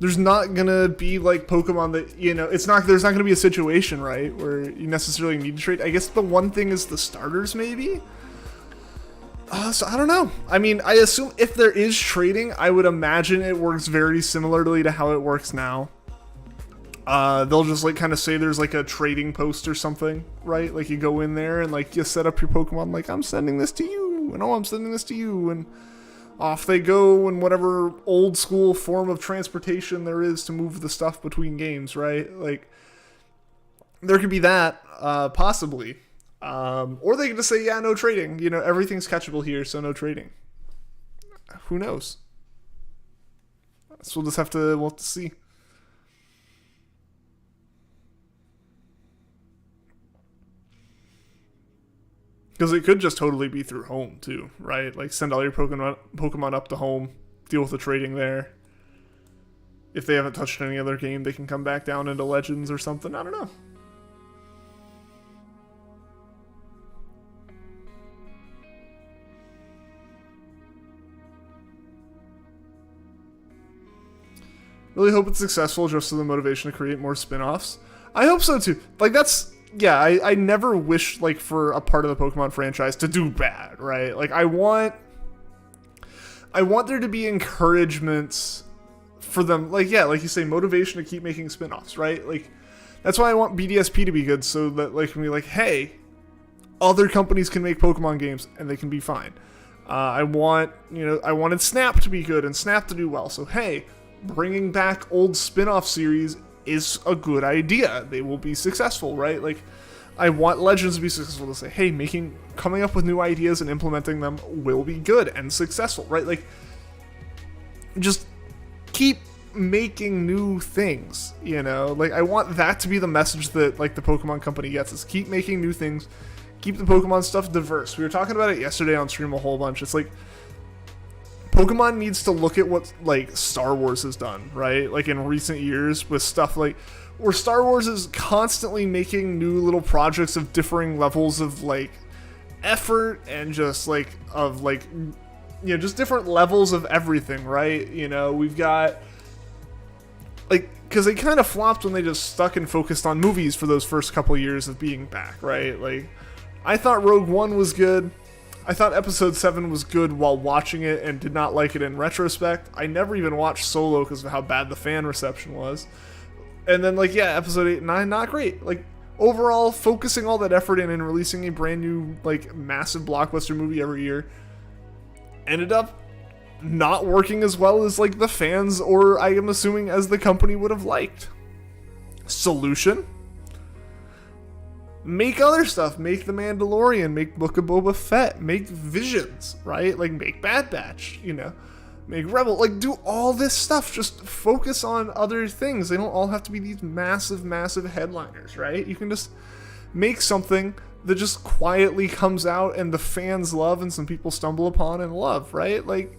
There's not gonna be like Pokemon that, you know, there's not gonna be a situation, right, where you necessarily need to trade. I guess the one thing is the starters, maybe. So I don't know. I mean, I assume if there is trading, I would imagine it works very similarly to how it works now. They'll just like kind of say there's like a trading post or something, right? Like you go in there and like you set up your Pokemon, like I'm sending this to you, and oh, I'm sending this to you, and off they go in whatever old school form of transportation there is to move the stuff between games, right? Like there could be that, possibly. Or they could just say, yeah, no trading. You know, everything's catchable here, so no trading. Who knows? So we'll have to see. Because it could just totally be through home too, right? Like send all your Pokemon up to home, deal with the trading there. If they haven't touched any other game, they can come back down into Legends or something. I don't know. Really hope it's successful just so the motivation to create more spin-offs. I hope so too. Like that's... Yeah, I never wish like for a part of the Pokemon franchise to do bad, right? Like I want there to be encouragements for them, like yeah, like you say, motivation to keep making spin-offs, right? Like that's why I want BDSP to be good, so that like can be like, hey, other companies can make Pokemon games and they can be fine. I wanted Snap to be good and Snap to do well, so hey, bringing back old spin-off series is a good idea. They will be successful, right? Like, I want Legends to be successful, to say, hey, coming up with new ideas and implementing them will be good and successful, right? Like, just keep making new things, you know? Like, I want that to be the message that, like, the Pokemon company gets, is keep making new things, keep the Pokemon stuff diverse. We were talking about it yesterday on stream a whole bunch. It's like, Pokemon needs to look at what, like, Star Wars has done, right? Like, in recent years with stuff like... Where Star Wars is constantly making new little projects of differing levels of, like, effort and just, like, of, like... You know, just different levels of everything, right? You know, we've got... Like, because they kind of flopped when they just stuck and focused on movies for those first couple years of being back, right? Like, I thought Rogue One was good. I thought episode 7 was good while watching it and did not like it in retrospect. I never even watched Solo because of how bad the fan reception was. And then, like, yeah, episode 8 and 9, not great. Like, overall, focusing all that effort in and releasing a brand new, like, massive blockbuster movie every year ended up not working as well as, like, the fans or, I am assuming, as the company would have liked. Solution? Make other stuff. Make The Mandalorian. Make Book of Boba Fett. Make Visions, right? Like, make Bad Batch, you know. Make Rebel. Like, do all this stuff. Just focus on other things. They don't all have to be these massive, massive headliners, right? You can just make something that just quietly comes out and the fans love and some people stumble upon and love, right? Like,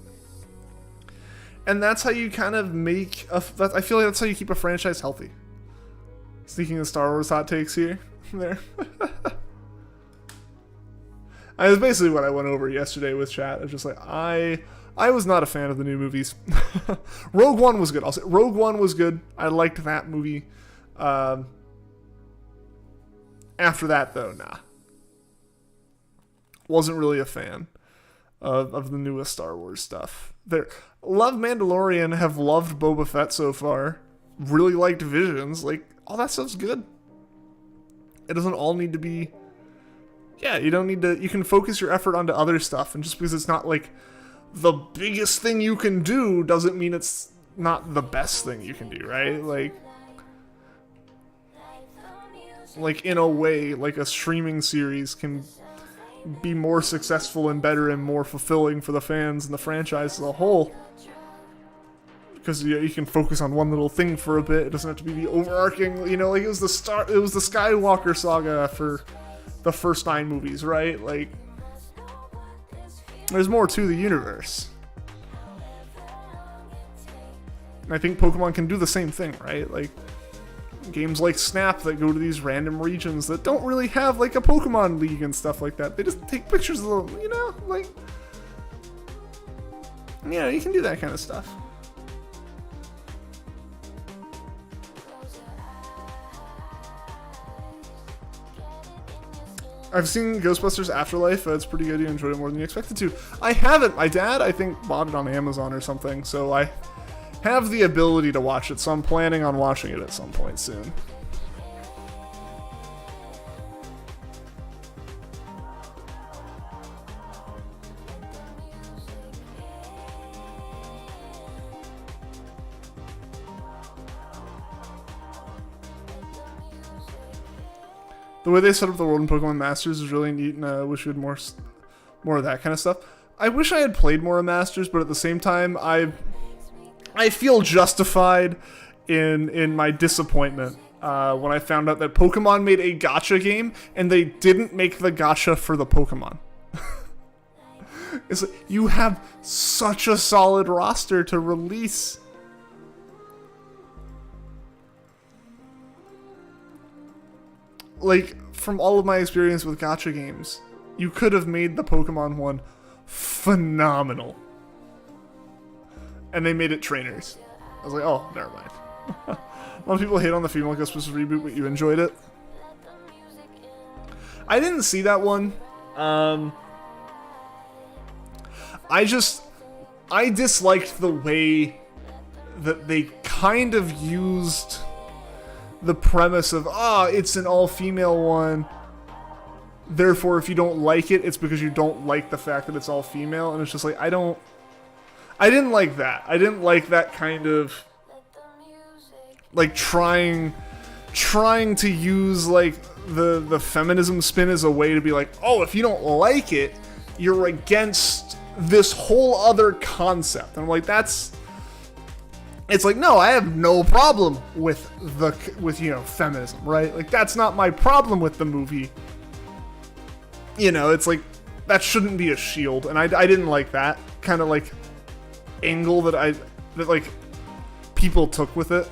and that's how you kind of make I feel like that's how you keep a franchise healthy. Sneaking the Star Wars hot takes here. There. That's basically what I went over yesterday with chat. It's just like, I was not a fan of the new movies. Rogue One was good. I'll say Rogue One was good. I liked that movie. After that, though, nah. Wasn't really a fan of the newest Star Wars stuff. Love Mandalorian, have loved Boba Fett so far. Really liked Visions. Like, all that stuff's good. It doesn't all need to be... Yeah, you don't need to... You can focus your effort onto other stuff, and just because it's not, like, the biggest thing you can do doesn't mean it's not the best thing you can do, right? Like in a way, like a streaming series can be more successful and better and more fulfilling for the fans and the franchise as a whole. Because you can focus on one little thing for a bit. It doesn't have to be the overarching, you know, like it was the Skywalker saga for the first 9 movies, right? Like, there's more to the universe. And I think Pokemon can do the same thing, right? Like, games like Snap that go to these random regions that don't really have, like, a Pokemon League and stuff like that. They just take pictures of them, you know? Like, yeah, you can do that kind of stuff. I've seen Ghostbusters Afterlife. It's pretty good. You enjoyed it more than you expected to. I haven't. My dad, I think, bought it on Amazon or something, so I have the ability to watch it, so I'm planning on watching it at some point soon. The way they set up the world in Pokemon Masters is really neat, and I wish we had more of that kind of stuff. I wish I had played more of Masters, but at the same time, I feel justified in my disappointment when I found out that Pokemon made a gacha game, and they didn't make the gacha for the Pokemon. It's like, you have such a solid roster to release. Like, from all of my experience with gacha games, you could have made the Pokemon one phenomenal. And they made it trainers. I was like, oh, never mind. A lot of people hate on the female Ghostbusters reboot, but you enjoyed it. I didn't see that one. I disliked the way that they kind of used the premise of, it's an all-female one, therefore if you don't like it, it's because you don't like the fact that it's all-female, and it's just like, I didn't like that. I didn't like that kind of, like, trying to use, like, the feminism spin as a way to be like, oh, if you don't like it, you're against this whole other concept. And I'm like, it's like, no, I have no problem with you know, feminism, right? Like, that's not my problem with the movie. You know, it's like, that shouldn't be a shield, and I didn't like that kind of, like, angle that like, people took with it,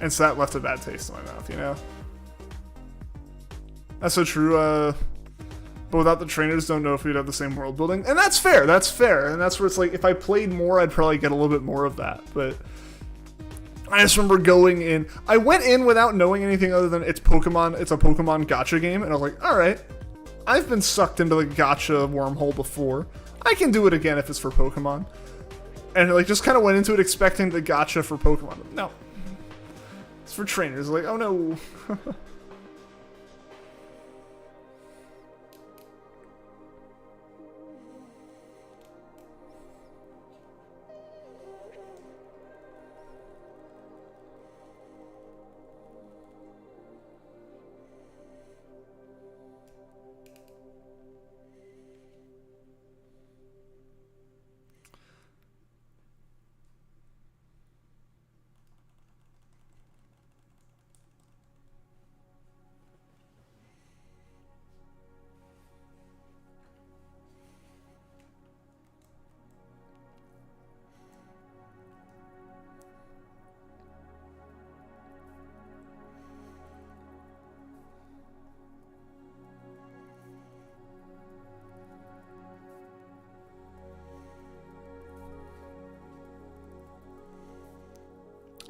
and so that left a bad taste in my mouth, you know? That's so true, but without the trainers, don't know if we'd have the same world building, and that's fair, and that's where it's like, if I played more, I'd probably get a little bit more of that, but I just remember going in. I went in without knowing anything other than it's a Pokemon gacha game, and I was like, alright, I've been sucked into the gacha wormhole before. I can do it again if it's for Pokemon. And like just kind of went into it expecting the gacha for Pokemon. No. It's for trainers. Like, oh no.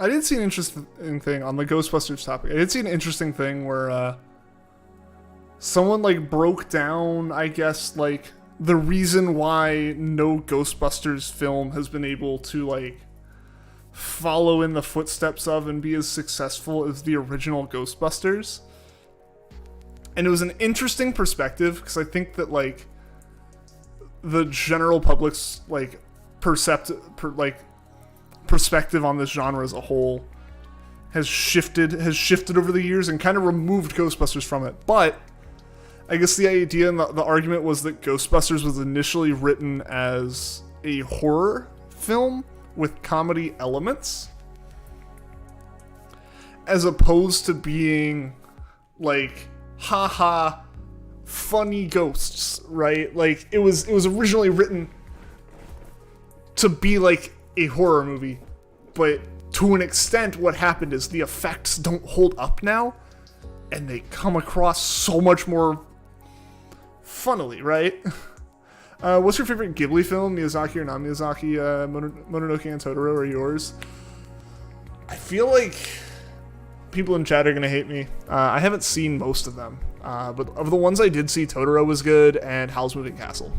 I did see an interesting thing on the Ghostbusters topic. I did see an interesting thing where someone like broke down, I guess, like the reason why no Ghostbusters film has been able to like follow in the footsteps of and be as successful as the original Ghostbusters. And it was an interesting perspective because I think that like the general public's like perspective on this genre as a whole has shifted over the years and kind of removed Ghostbusters from it. But I guess the idea and the argument was that Ghostbusters was initially written as a horror film with comedy elements, as opposed to being like haha funny ghosts, right? Like it was originally written to be like a horror movie, but to an extent what happened is the effects don't hold up now and they come across so much more funnily, right? What's your favorite Ghibli film, Miyazaki or not Miyazaki? Mononoke and Totoro are yours. I feel like people in chat are gonna hate me. I haven't seen most of them, but of the ones I did see, Totoro was good and Howl's Moving Castle.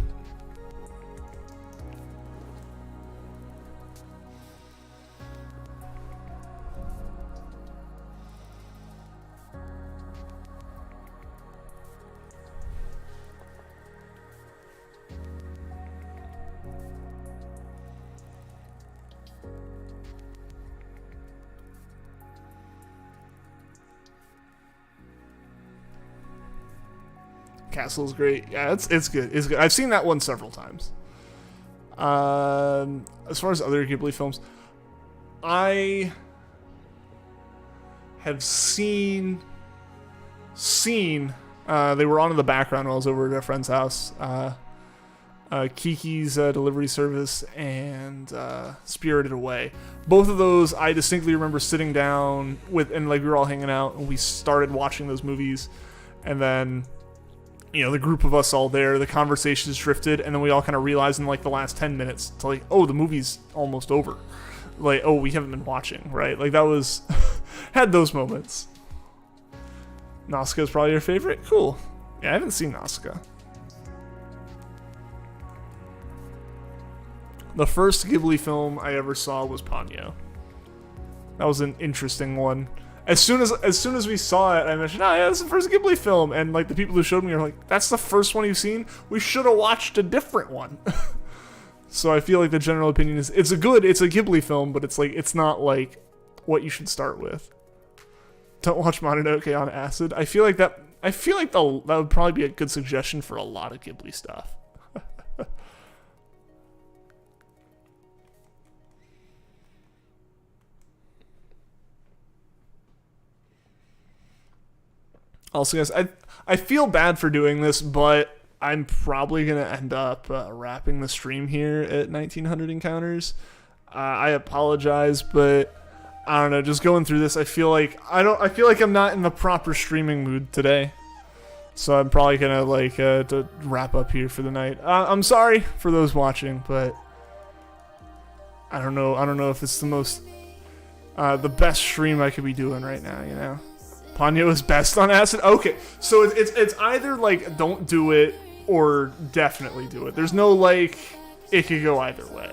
Castle's great. Yeah, it's good. It's good. I've seen that one several times. As far as other Ghibli films, I have seen they were on in the background while I was over at a friend's house. Kiki's Delivery Service and Spirited Away. Both of those I distinctly remember sitting down with, and like we were all hanging out and we started watching those movies, and then the group of us all there, the conversations drifted, and then we all kind of realized in like the last 10 minutes to like, oh, the movie's almost over. Like, oh, we haven't been watching, right? Like that was had those moments. Nausicaa is probably your favorite? Cool. Yeah, I haven't seen Nausicaa. The first Ghibli film I ever saw was Ponyo. That was an interesting one. As soon as we saw it, I mentioned, oh yeah, this is the first Ghibli film, and like the people who showed me are like, that's the first one you've seen? We should have watched a different one. So I feel like the general opinion is it's a Ghibli film, but it's like it's not like what you should start with. Don't watch Mononoke on acid. I feel like that would probably be a good suggestion for a lot of Ghibli stuff. Also, guys, I feel bad for doing this, but I'm probably going to end up wrapping the stream here at 1900 encounters. I apologize, but I don't know, just going through this, I feel like I'm not in the proper streaming mood today. So I'm probably going to like to wrap up here for the night. I'm sorry for those watching, but I don't know if it's the best stream I could be doing right now, Ponyo is best on acid? Okay, so it's either, like, don't do it or definitely do it. There's no, like, it could go either way.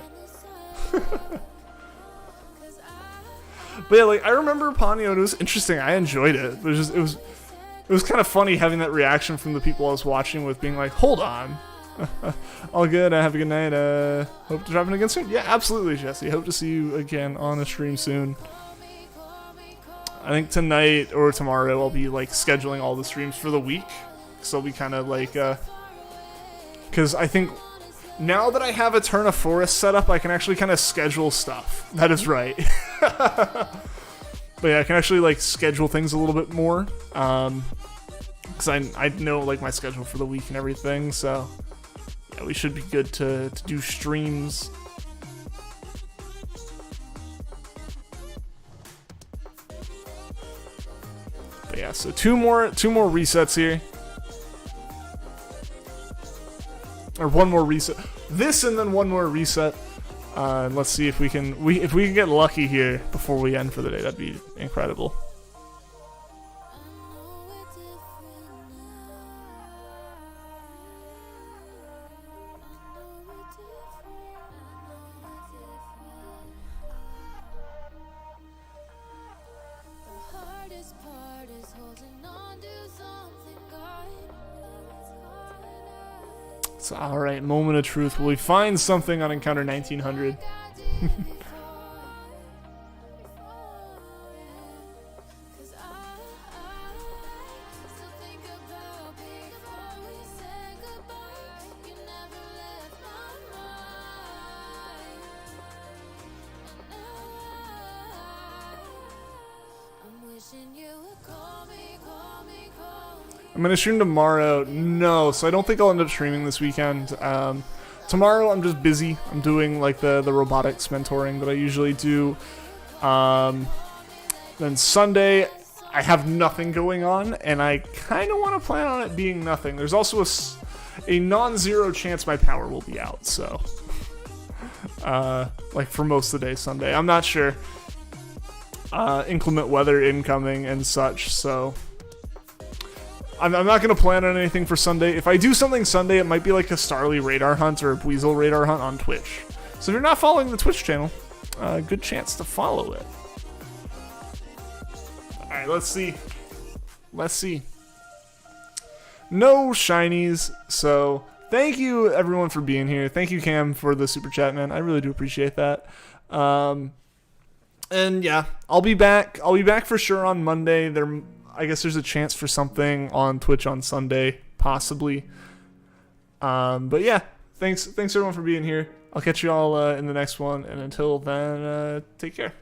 But yeah, like, I remember Ponyo, and it was interesting. I enjoyed it. It was kind of funny having that reaction from the people I was watching with being like, hold on. All good, have a good night. Hope to drop in again soon. Yeah, absolutely, Jesse. Hope to see you again on the stream soon. I think tonight or tomorrow I'll be, like, scheduling all the streams for the week. So I'll be kind of like, because I think now that I have a Turn of Forest set up, I can actually kind of schedule stuff. That is right. But yeah, I can actually, like, schedule things a little bit more. Because I know, like, my schedule for the week and everything, so yeah, we should be good to do streams. But yeah, so two more resets here. Or one more reset. This and then one more reset. Let's see if we can get lucky here before we end for the day. That'd be incredible. So, alright, moment of truth. Will we find something on Encounter 1900? I'm going to stream tomorrow. No, so I don't think I'll end up streaming this weekend. Tomorrow I'm just busy. I'm doing, like, the robotics mentoring that I usually do. Then Sunday I have nothing going on, and I kind of want to plan on it being nothing. There's also a non-zero chance my power will be out, so like for most of the day Sunday. I'm not sure. Inclement weather incoming and such, so I'm not going to plan on anything for Sunday. If I do something Sunday, it might be like a Starly radar hunt or a Weasel radar hunt on Twitch. So if you're not following the Twitch channel, good chance to follow it. Alright, let's see. Let's see. No shinies, so thank you everyone for being here. Thank you, Cam, for the super chat, man. I really do appreciate that. And yeah, I'll be back. I'll be back for sure on Monday. I guess there's a chance for something on Twitch on Sunday, possibly. But yeah, thanks everyone for being here. I'll catch you all in the next one, and until then, take care.